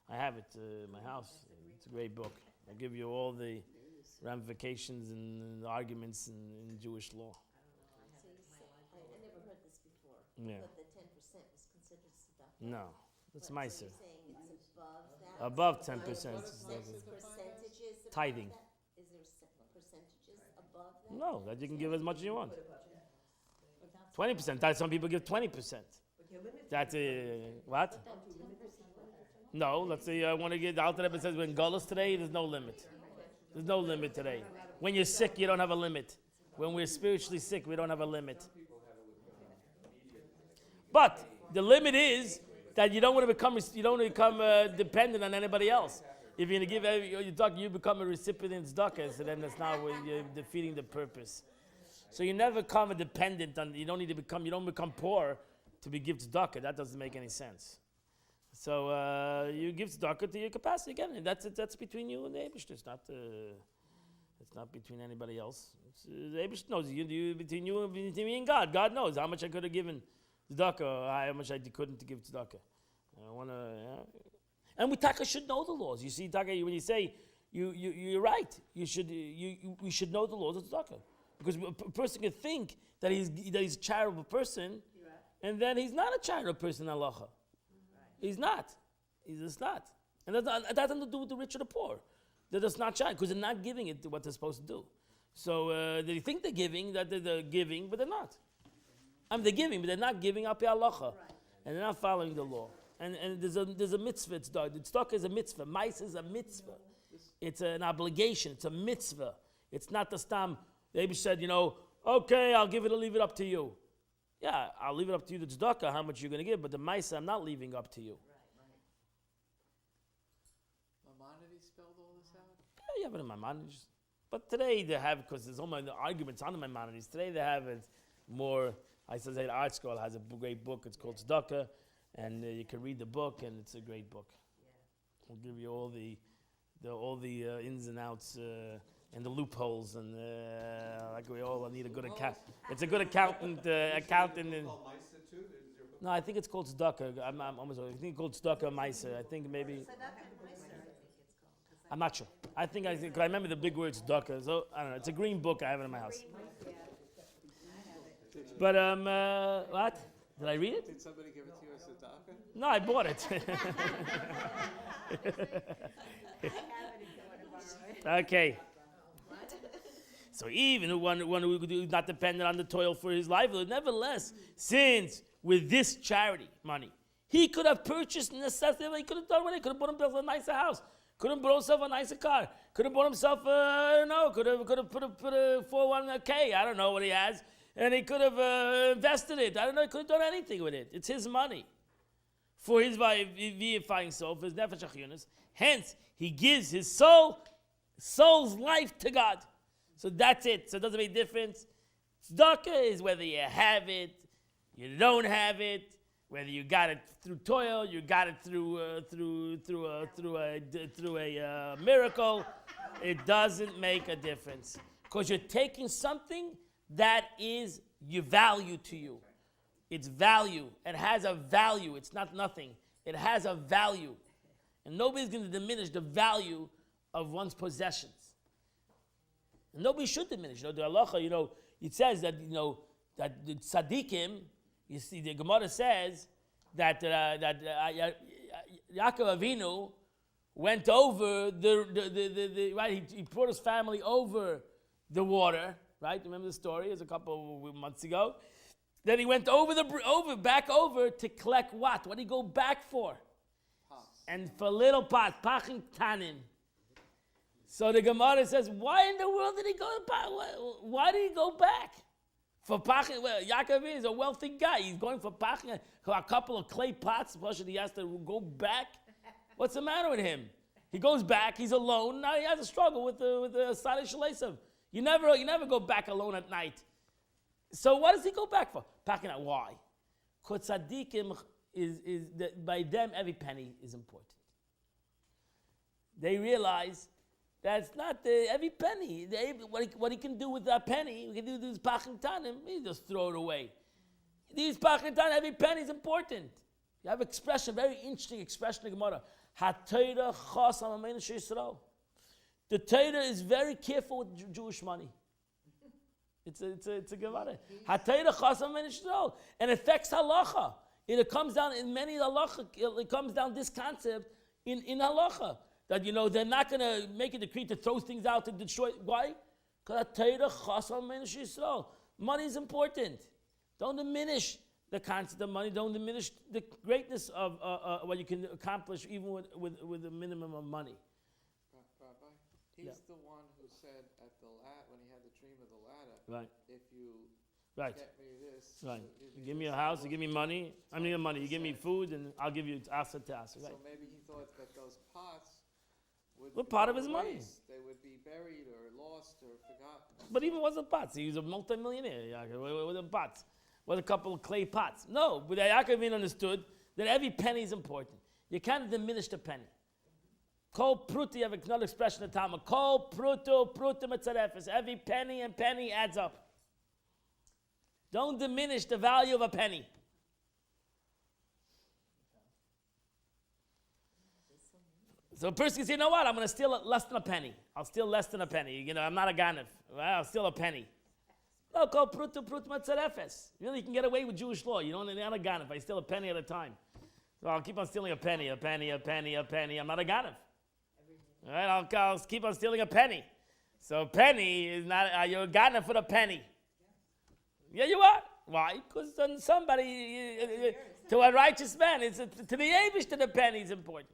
I have it in my house. It's a great book. I'll give you all the ramifications and the arguments in Jewish law. So you say, I never heard this before. Yeah. But the 10% was considered tzedakah. No, that's meiser. So you're saying it's above that? Above 10%. Is there percentages above Tithing. that? Is there percentages above that? No, that you can give as much as you want. 20%. That's some people give 20%. That's what? No, let's say I want to get out there. It says when Golos today, there's no limit. There's no limit today. When you're sick, you don't have a limit. When we're spiritually sick, we don't have a limit. But the limit is that you don't want to become dependent on anybody else. if you're going to give your tzedakah, you become a recipient of tzedakah, so then that's not where you're defeating the purpose. So you never become a dependent on, you don't become poor to be give tzedakah. That doesn't make any sense. So you give tzedakah to your capacity again, and that's between you and the Eibishter. It's not between anybody else. The Eibishter knows between you and between me and God. God knows how much I could have given tzedakah, or how much I couldn't give tzedakah. And we should know the laws. You see, when you say you're right, we should know the laws of tzedakah, because a person can think that he's a charitable person, and then he's not a charitable person in halacha. He's not. He's just not. And that has nothing to do with the rich or the poor. They're just not charitable because they're not giving it to what they're supposed to do. So they think they're giving, but they're not. They're giving, but they're not giving up halacha, and they're not following the law. And there's a mitzvah. Tzedakah is a mitzvah. Mice is a mitzvah. It's an obligation. It's a mitzvah. It's not the stam. They said, okay, I'll leave it up to you. Yeah, I'll leave it up to you, the tzedakah, how much you're going to give, but the mice, I'm not leaving up to you. Maimonides spelled all this out? Yeah, you have it in Maimonides. But today they have, because there's all my arguments on the Maimonides, today they have it more. I said that Art School has a great book. It's called Tzedakah, and you can read the book, and it's a great book. We'll give you all the ins and outs and the loopholes, and like we all need a good account. It's a good accountant. And no, I think it's called Tzedakah. I'm almost. I think it's called Tzedakah Meiser. I think maybe. I'm not sure. I think cause I remember the big word Tzedakah. So I don't know. It's a green book. I have it in my house. But what? Did I read it? Did somebody give it to you as tzedakah? No, I bought it. Okay. So even one who is not dependent on the toil for his livelihood, nevertheless, since with this charity money, he could have purchased necessity. He could have done what he could have bought himself a nicer house. Could have bought himself a nicer car. Could have bought himself could have put a 401k. I don't know what he has. And he could have invested it. I don't know. He could have done anything with it. It's his money. For his vivifying soul, for his nefesh achiyunis. Hence, he gives his soul's life to God. So that's it. So it doesn't make a difference. Tzedakah is whether you have it, you don't have it, whether you got it through toil, you got it through a miracle. It doesn't make a difference, because you're taking something that is your value to you. It's value. It has a value. It's not nothing. It has a value, and nobody's going to diminish the value of one's possessions. And nobody should diminish. The halacha, it says that that the tzaddikim. You see, the Gemara says that Yaakov Avinu went over the right. He brought his family over the water. Right, remember the story? It was a couple of months ago. Then he went back over to collect what? What did he go back for? Pots. And for little pots, pachim tanim. So the Gemara says, why in the world did he go back? Why did he go back? For pachim, Yaakov is a wealthy guy. He's going for pachim, a couple of clay pots, plus he has to go back. What's the matter with him? He goes back, he's alone, now he has a struggle with the Sadeh Shalesav. You never go back alone at night. So what does he go back for? Packing out. Why? Because tzaddikim is by them every penny is important. They realize that it's not every penny. What he can do with that penny, he can do these pachim tanim, he just throw it away. These pachim tanim, every penny is important. You have expression, very interesting expression in the Gemara. HaTorah chas amameinu sheYisrael. The Torah is very careful with Jewish money. It's a Gemara. HaTorah chas amameinu sheYisrael, and it affects halacha. It comes down in many halacha. It comes down this concept in halacha that they're not going to make a decree to throw things out to destroy. Why? Because HaTorah chas amameinu sheYisrael. Money is important. Don't diminish the concept of money. Don't diminish the greatness of what you can accomplish even with a minimum of money. Rabbi, he's the one who said when he had the dream of the ladder, right? If you right. get me this, right? You give this me a house, you give me money. I mean money. You give me food, and I'll give you asa to asa. Right? So maybe he thought that those pots would part of his go money. waste. They would be buried or lost or forgotten. But even wasn't pots. He was a multimillionaire. Yaakov, with the pots. With a couple of clay pots. No, but Yaakov even understood that every penny is important. You can't diminish the penny. Kol pruti, you have another expression in the Talmud. Kol prutu, prutu metzarefes. Every penny and penny adds up. Don't diminish the value of a penny. So a person can say, you know what, I'm going to steal less than a penny. I'll steal less than a penny. You know, I'm not a ganef. I'll steal a penny. No, call prutu matzarefes. Really, you can get away with Jewish law. You don't need a ganef. I steal a penny at a time. So I'll keep on stealing a penny. I'm not a ganef. All right, I'll keep on stealing a penny. So penny is not, you're a ganef for a penny. Yeah, you are. Why? Because somebody, to a righteous man, to the Abish, to the penny is important.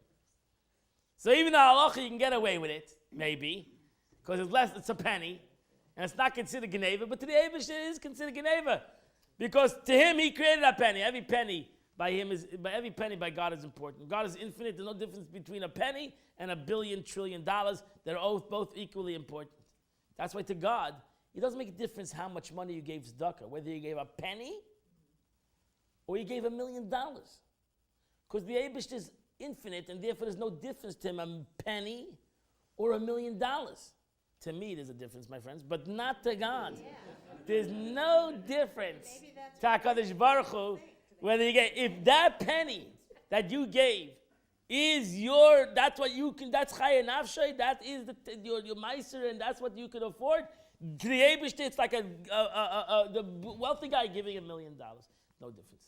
So even the halacha, you can get away with it, maybe, because it's a penny, and it's not considered geneva, but to the Abish it is considered geneva, because to him he created that penny. Every penny by God is important. God is infinite. There's no difference between a penny and $1 billion trillion. They're both equally important. That's why to God, it doesn't make a difference how much money you gave tzedakah, whether you gave a penny or you gave $1 million, because the Abish is infinite, and therefore there's no difference to him a penny or $1 million. To me, there's a difference, my friends, but not to God. Yeah. There's no difference. To HaKadosh Baruch Hu, whether you get, if that penny that you gave is that's what you can, that's Chaya Nafshay, that is your meiser, and that's what you can afford. To the Eibush, it's like the wealthy guy giving $1 million. No difference.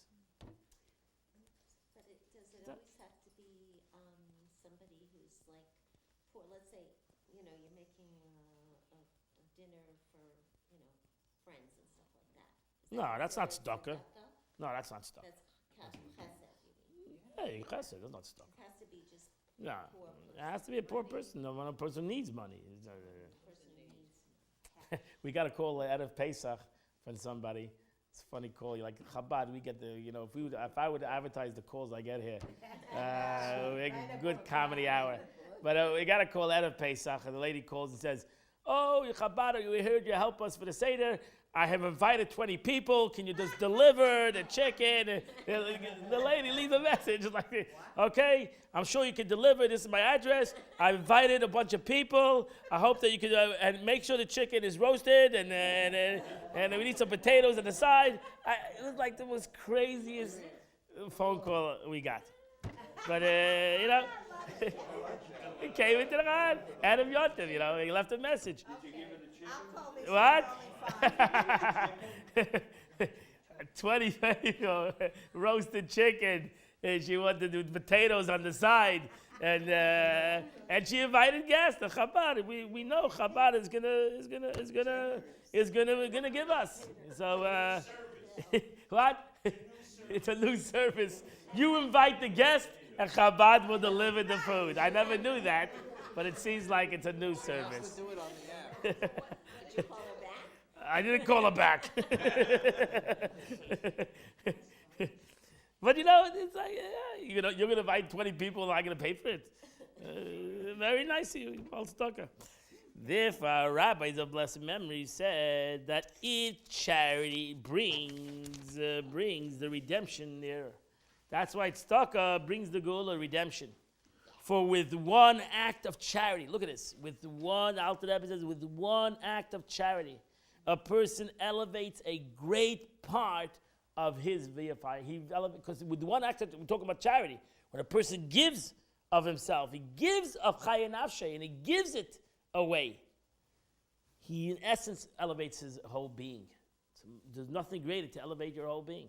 You're making a dinner for, friends and stuff like that. No, that's not tzedakah. No, that's not tzedakah. That's chesed, you mean? Hey, chesed, that's not tzedakah. It has to be just No, a poor person. it has to be a poor person. No, when a person needs money. Person who needs We got a call out of Pesach from somebody. It's a funny call. You're like Chabad. We get the, if I would advertise the calls I get here, good comedy hour. But we got a call out of Pesach, and the lady calls and says, "Oh, Chabad, we heard you help us for the Seder. I have invited 20 people. Can you just deliver the chicken?" The lady leaves a message like, "Okay, I'm sure you can deliver. This is my address. I've invited a bunch of people. I hope that you can and make sure the chicken is roasted, and we need some potatoes on the side." It was like the most craziest phone call we got. But he came into the Ran, Adam Yotiv, he left a message. Did you give her the chicken? What? 20 roasted chicken, and she wanted to do potatoes on the side, and she invited guests. The Chabad, we know Chabad is gonna give us. So what? It's a new service. You invite the guest, and Chabad will deliver the food. I never knew that, but it seems like it's a new service. Do it on the app. Did you call her back? I didn't call her back. But it's like, you're going to invite 20 people and I'm going to pay for it. Very nice of you, Paul Stucker. Therefore, rabbis of blessed memory said that each charity brings the redemption nearer. That's why tzedakah brings the goal of redemption. For with one act of charity, look at this, with one act of charity, a person elevates a great part of his VFI. Because with one act, we're talking about charity. When a person gives of himself, he gives of Chaya Nafshay, and he gives it away, he in essence elevates his whole being. So there's nothing greater to elevate your whole being.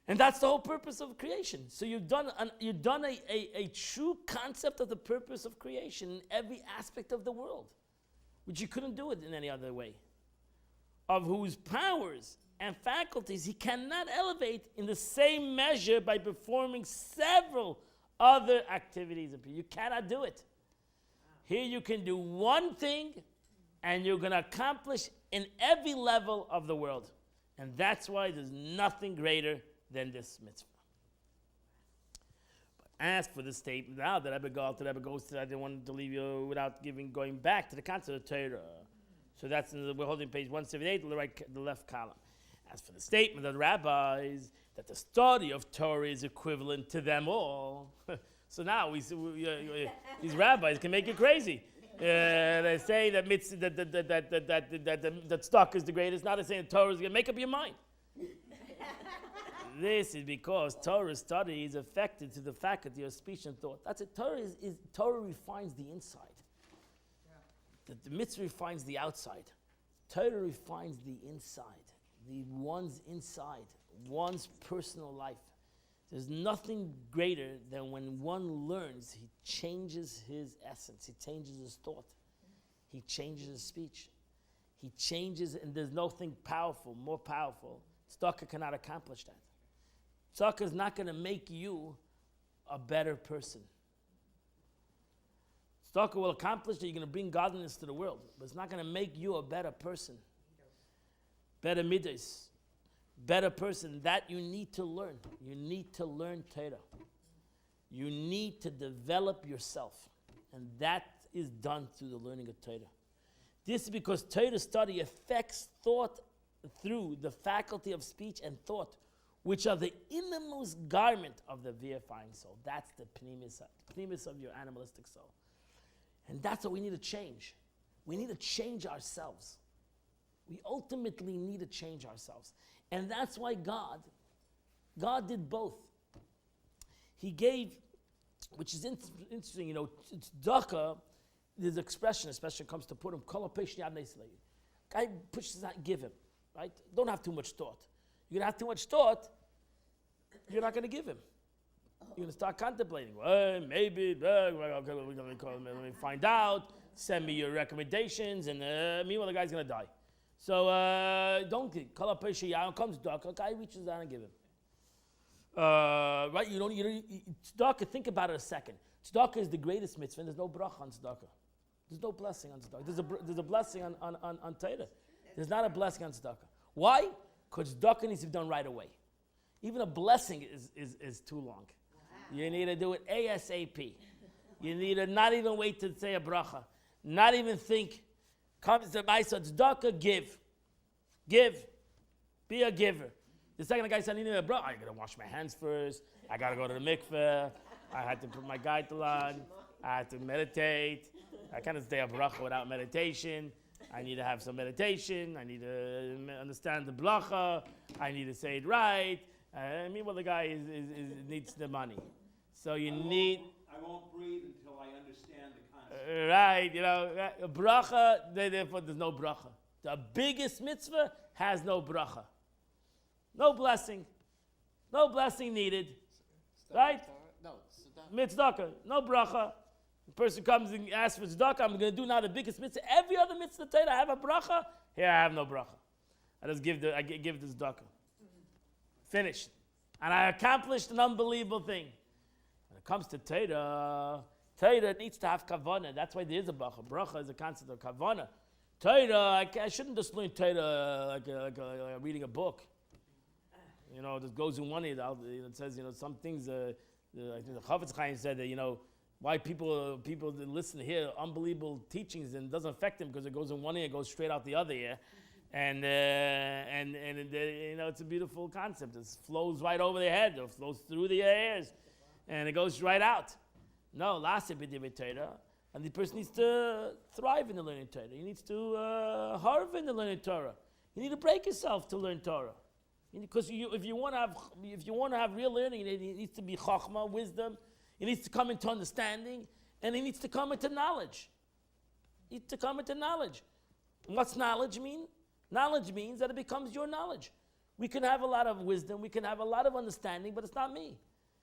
And that's the whole purpose of creation. So you've done a true concept of the purpose of creation in every aspect of the world, which you couldn't do it in any other way. Of whose powers and faculties he cannot elevate in the same measure by performing several other activities. You cannot do it. Here you can do one thing, and you're going to accomplish in every level of the world. And that's why there's nothing greater than this mitzvah. But ask for the statement. Now that Rebbe goes to that, I didn't want to leave you without going back to the concept of Torah. So that's we're holding page 178, the left column. As for the statement of the rabbis that the study of Torah is equivalent to them all, so now these rabbis can make you crazy. They say that tzedakah is the greatest. Now they're saying Torah is going to make up your mind. This is because Torah study is affected to the faculty of speech and thought. That's it. Torah refines the inside. The mitzvah refines the outside. Torah refines the inside, one's inside, one's personal life. There's nothing greater than when one learns, he changes his essence, he changes his thought, he changes his speech, he changes, and there's nothing more powerful. Tzedakah cannot accomplish that. Tzedakah is not going to make you a better person. Tzedakah will accomplish that you're going to bring godliness to the world, but it's not going to make you a better person. Better midas, better person. That you need to learn. You need to learn Torah. You need to develop yourself. And that is done through the learning of Torah. This is because Torah study affects thought through the faculty of speech and thought, which are the innermost garment of the vivifying soul. That's the pnimis of your animalistic soul. And that's what we need to change. We need to change ourselves. We ultimately need to change ourselves. And that's why God did both. He gave, which is interesting, tzedakah, there's an expression, especially when it comes to Purim, guy pushes out, give him, right? Don't have too much thought. You're going to have too much thought, you're not going to give him. You're going to start contemplating. Well, maybe, let me find out, send me your recommendations, and meanwhile the guy's going to die. So don't give. Comes tzedakah, guy reaches down and give him. Right? You don't tzedakah, think about it a second. Tzedakah is the greatest mitzvah, and there's no bracha on tzedakah. There's no blessing on tzedakah. There's a blessing on Torah. There's not a blessing on tzedakah. Why? Because tzedakah needs to be done right away. Even a blessing is too long. You need to do it ASAP. You need to not even wait to say a bracha. Not even think. Comes to my son, tzedakah, give. Be a giver. The second guy said, I got to wash my hands first. I got to go to the mikveh. I had to put my gaitel on. I had to meditate. I can't stay a bracha without meditation. I need to have some meditation. I need to understand the bracha. I need to say it right. Meanwhile, the guy needs the money. So I won't breathe until I understand the concept. Right, bracha, therefore there's no bracha. The biggest mitzvah has no bracha. No blessing. No blessing needed. Right? No, Tzedakah, no bracha. The person comes and asks for tzedakah, I'm going to do now the biggest mitzvah. Every other mitzvah Torah, I have a bracha. Here I have no bracha. I just give the tzedakah. Finished. And I accomplished an unbelievable thing. When it comes to Torah needs to have kavanah. That's why there is a bracha. Bracha is a concept of kavanah. Torah, I shouldn't just learn Torah like reading a book. That goes in one ear. It says, some things, I think the Chavetz Chaim said that, why people that listen to hear unbelievable teachings and it doesn't affect them because it goes in one ear, it goes straight out the other ear. And it's a beautiful concept. It flows right over their head, or flows through the ears, and it goes right out. No, Torah, and the person needs to thrive in the learning Torah. He needs to harv in the learning Torah. You need to break yourself to learn Torah, because if you want to have real learning, it needs to be chachma, wisdom. It needs to come into understanding, and it needs to come into knowledge. It needs to come into knowledge. And what's knowledge mean? Knowledge means that it becomes your knowledge. We can have a lot of wisdom, we can have a lot of understanding, but it's not me.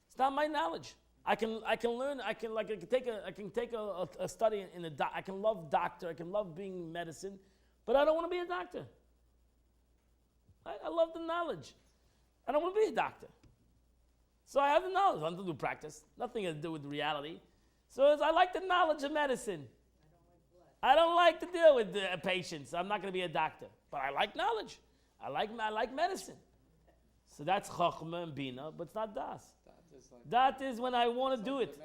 It's not my knowledge. I can learn. I can take a study I can love doctor. I can love being medicine, but I don't want to be a doctor. I love the knowledge. I don't want to be a doctor. So I have the knowledge. Nothing to do with practice. Nothing to do with reality. So I like the knowledge of medicine. I don't like to deal with patients. I'm not going to be a doctor. But I like knowledge. I like medicine. So that's chachma and bina, but it's not das. is like That is when I want to do like it.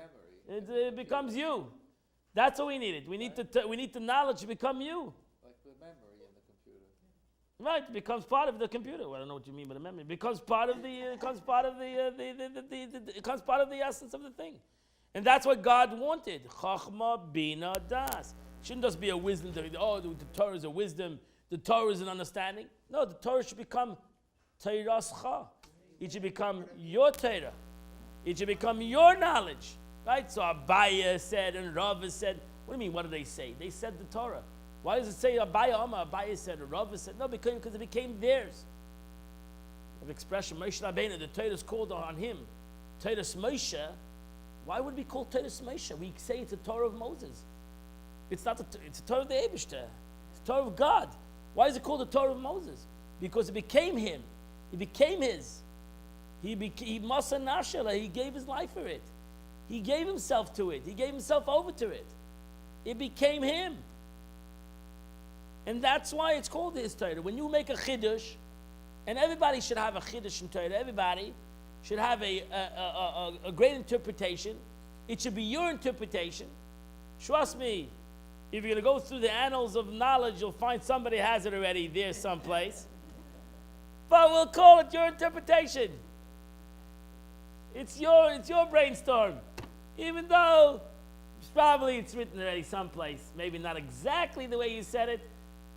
the memory. It becomes you. That's what we needed. We need the knowledge to become you. Like the memory in the computer. Right, it becomes part of the computer. Well, I don't know what you mean by the memory. It becomes part of it becomes part of it becomes part of the essence of the thing. And that's what God wanted. Chachma, Bina, Das. It shouldn't just be a wisdom. The Torah is a wisdom. The Torah is an understanding. No, the Torah should become Teirascha. It should become your Torah. It should become your knowledge. Right? So Abaya said and Rava said, what do you mean, what did they say? They said the Torah. Why does it say Abaya Amma? Abaya said, or Rava said? No, because it became theirs. The expression, Moshe Rabbeinu, the Torah is called on him. Torah Moshe. Why would we call Torah Moshe? We say it's the Torah of Moses. It's not it's the Torah of the Eibishter. It's the Torah of God. Why is it called the Torah of Moses? Because it became him. It became his. He Masa Nashala. He gave his life for it. He gave himself to it. He gave himself over to it. It became him. And that's why it's called his Torah. When you make a Chiddush, and everybody should have a Chiddush in Torah, everybody should have a great interpretation. It should be your interpretation. Trust me, if you're going to go through the annals of knowledge, you'll find somebody has it already there someplace. But we'll call it your interpretation. It's your brainstorm. Even though probably it's written already someplace. Maybe not exactly the way you said it,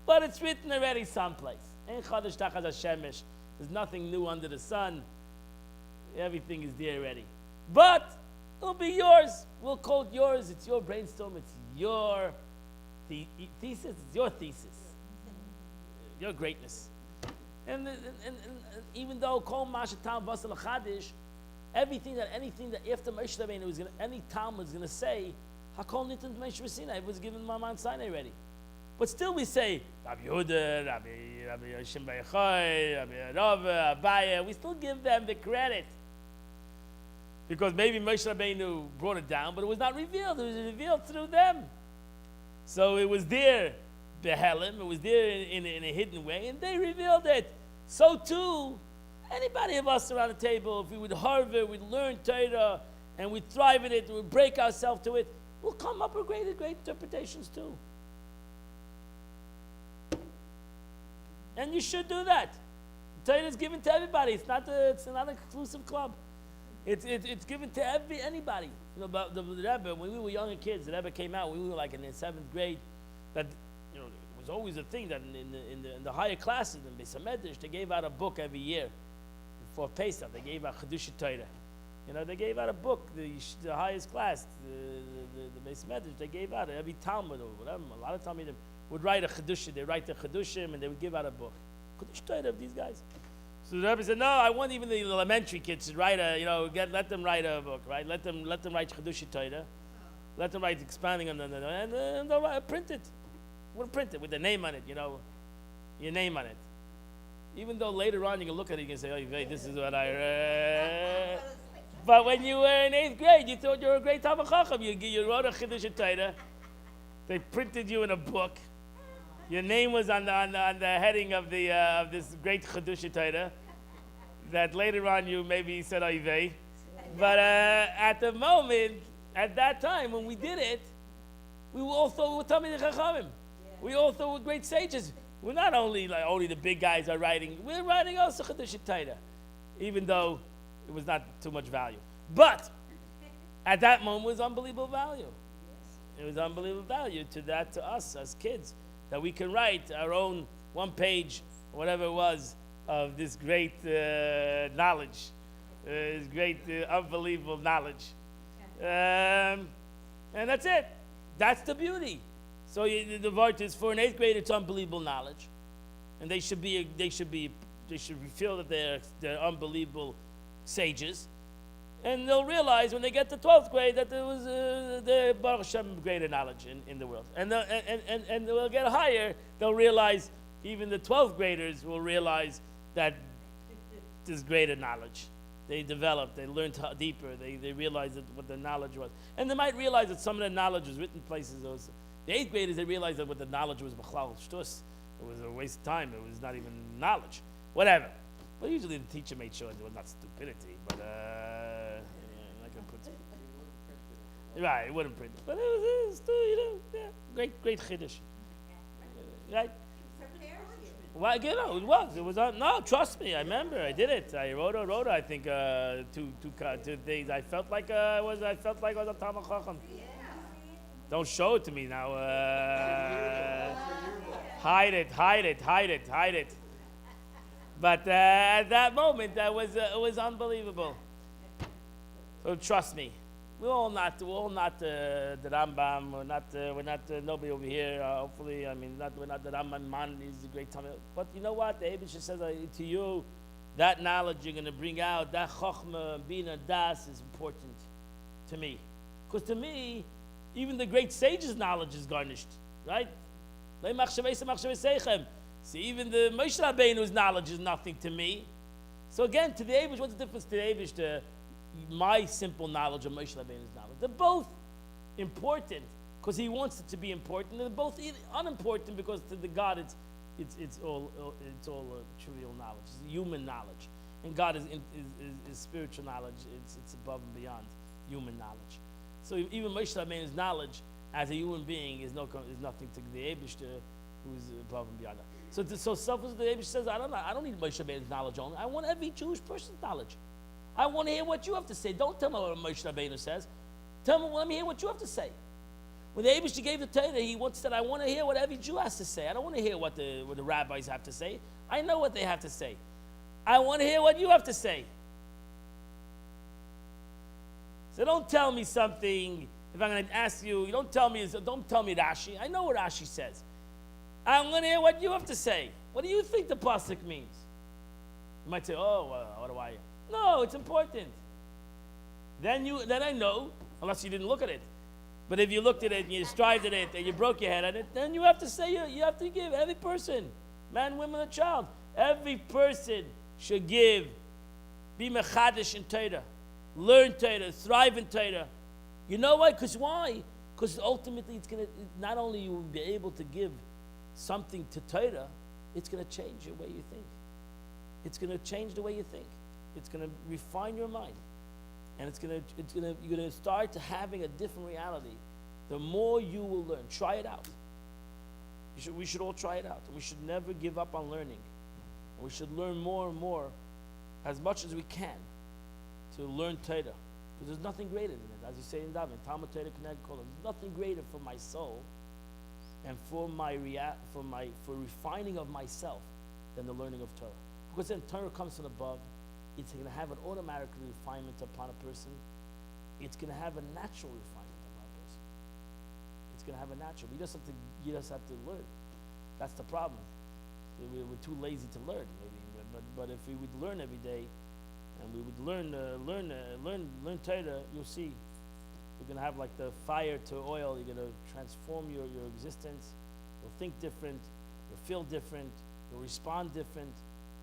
but it's written already someplace. There's nothing new under the sun. Everything is there already. But it'll be yours. We'll call it yours. It's your brainstorm. It's your thesis. It's your thesis. Your greatness. And even though Kol Mashatam Basal Chadish, anything that after Moshe Rabbeinu was any Talmud was going to say, Hakol Nitin Moshe Sinai, it was given Mount Sinai already. But still we say, Rabbi Yehuda, Rabbi Yoshim Beichai, Rabbi Rava, Abaya, we still give them the credit. Because maybe Moshe Rabbeinu brought it down, but it was not revealed. It was revealed through them. So it was there, Behelim, it was there in a hidden way, and they revealed it. So too, anybody of us around the table, if we would harvest, we'd learn Torah, and we'd thrive in it, and we'd break ourselves to it, we'll come up with great interpretations too. And you should do that. Torah is given to everybody. It's not an exclusive club. It's given to anybody. You know, about the Rebbe, when we were younger kids, the Rebbe came out, we were like in the 7th grade, that, you know, it was always a thing that in the higher classes, in Beis HaMedrash, they gave out a book every year. Before Pesach, they gave out Chedush Torah. You know, they gave out a book, the highest class, the Beis HaMedrash, they gave out every Talmud or whatever. A lot of Talmudim would write a Chedush, they write the Chedushim, and they would give out a book. Chedush Torah of these guys. So the Rebbe said, no, I want even the elementary kids to write let them write a book, right? Let them write Chedush Torah. Let them write expounding on it, and they'll print it. We'll print it with the name on it, you know, your name on it. Even though later on you can look at it and you can say, oh, wait, this is what I read. But when you were in 8th grade, you thought you were a great Talmid Chacham. You wrote a Chedush Torah. They printed you in a book. Your name was on the heading of this great Chedush Torah. That later on you maybe said Oyvei. But at the moment, at that time when we did it, we all thought we were Talmidei Chachamim. We all thought we were great sages. We're not only the big guys are writing. We're writing also Chedush Torah, even though it was not too much value. But at that moment, it was unbelievable value. It was unbelievable value to us as kids, that we can write our own 1 page, whatever it was, of this great knowledge, this great unbelievable knowledge, and that's it. That's the beauty. So the word is for an 8th grader, it's unbelievable knowledge, and they should feel that they're unbelievable sages, and they'll realize when they get to 12th grade that there was the Baruch Hashem greater knowledge in the world, and they'll get higher. They'll realize, even the 12th graders will realize that there's greater knowledge. They developed, they learned deeper, they realized what the knowledge was. And they might realize that some of the knowledge was written places. The 8th graders, they realized that what the knowledge was b'chlal shtus. It was a waste of time. It was not even knowledge. Whatever. But usually the teacher made sure it was not stupidity, but Right, it wouldn't print it. But it was still, great chiddush. Right? Well, it was. It was on. No, trust me. I remember. I did it. I wrote. I think two days. I felt like I was a Talmud Chacham. Don't show it to me now. Hide it. But at that moment, it was unbelievable. So trust me. We're all not the Rambam. We're not nobody over here. Hopefully, we're not the Rambam. Man is a great Talmud. But you know what? The Eibush says to you, that knowledge you're going to bring out, that Chochmah, Bina, Das is important to me. Because to me, even the great sages' knowledge is garnished, right? See, even the Moshe Rabbeinu's knowledge is nothing to me. So again, to the Eibush, what's the difference to the Eibush? My simple knowledge of Moshe Rabbeinu's knowledge. They're both important because he wants it to be important. They're both unimportant because to the God it's all trivial knowledge. It's human knowledge, and God is spiritual knowledge. It's above and beyond human knowledge. So even Moshe Rabbeinu's knowledge as a human being is nothing to the Eibishter, who's above and beyond that. So selfless, the Eibush says, I don't need Moshe Rabbeinu's knowledge only. I want every Jewish person's knowledge. I want to hear what you have to say. Don't tell me what Moshe Rabbeinu says. Let me hear what you have to say. When the Eibush gave the Torah, he once said, I want to hear what every Jew has to say. I don't want to hear what the rabbis have to say. I know what they have to say. I want to hear what you have to say. So don't tell me something. If I'm going to ask you, don't tell me Rashi. I know what Rashi says. I'm going to hear what you have to say. What do you think the pasuk means? You might say, what do I? No, it's important. Then I know, unless you didn't look at it. But if you looked at it and you strived at it and you broke your head at it, then you have to say, you have to give every person, man, woman, and child. Every person should give, be mechadish in Torah, learn Torah, thrive in Torah. You know why? Because why? Because ultimately it's going to, not only you will be able to give something to Torah, it's going to change the way you think. It's going to change the way you think. It's going to refine your mind. And you're going to start having a different reality. The more you will learn, try it out. We should all try it out. We should never give up on learning. We should learn more and more, as much as we can, to learn Torah. Because there's nothing greater than it. As you say in Daven, Talmud Torah Connect Kolam. There's nothing greater for my soul and for refining of myself than the learning of Torah. Because then Torah comes from above. It's going to have an automatic refinement upon a person. It's going to have a natural refinement upon a person. It's going to have a natural. You just have to learn. That's the problem. We're too lazy to learn, maybe. But if we would learn every day, and we would learn Torah, you'll see. You're going to have like the fire to oil. You're going to transform your existence. You'll think different. You'll feel different. You'll respond different.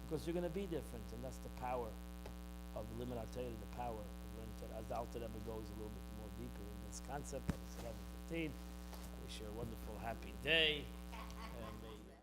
Because you're going to be different, and that's the power of Limud HaTorah, the power of learning Torah. As the Alter Rebbe goes a little bit more deeper in this concept of 11:15, I wish you a wonderful, happy day. And may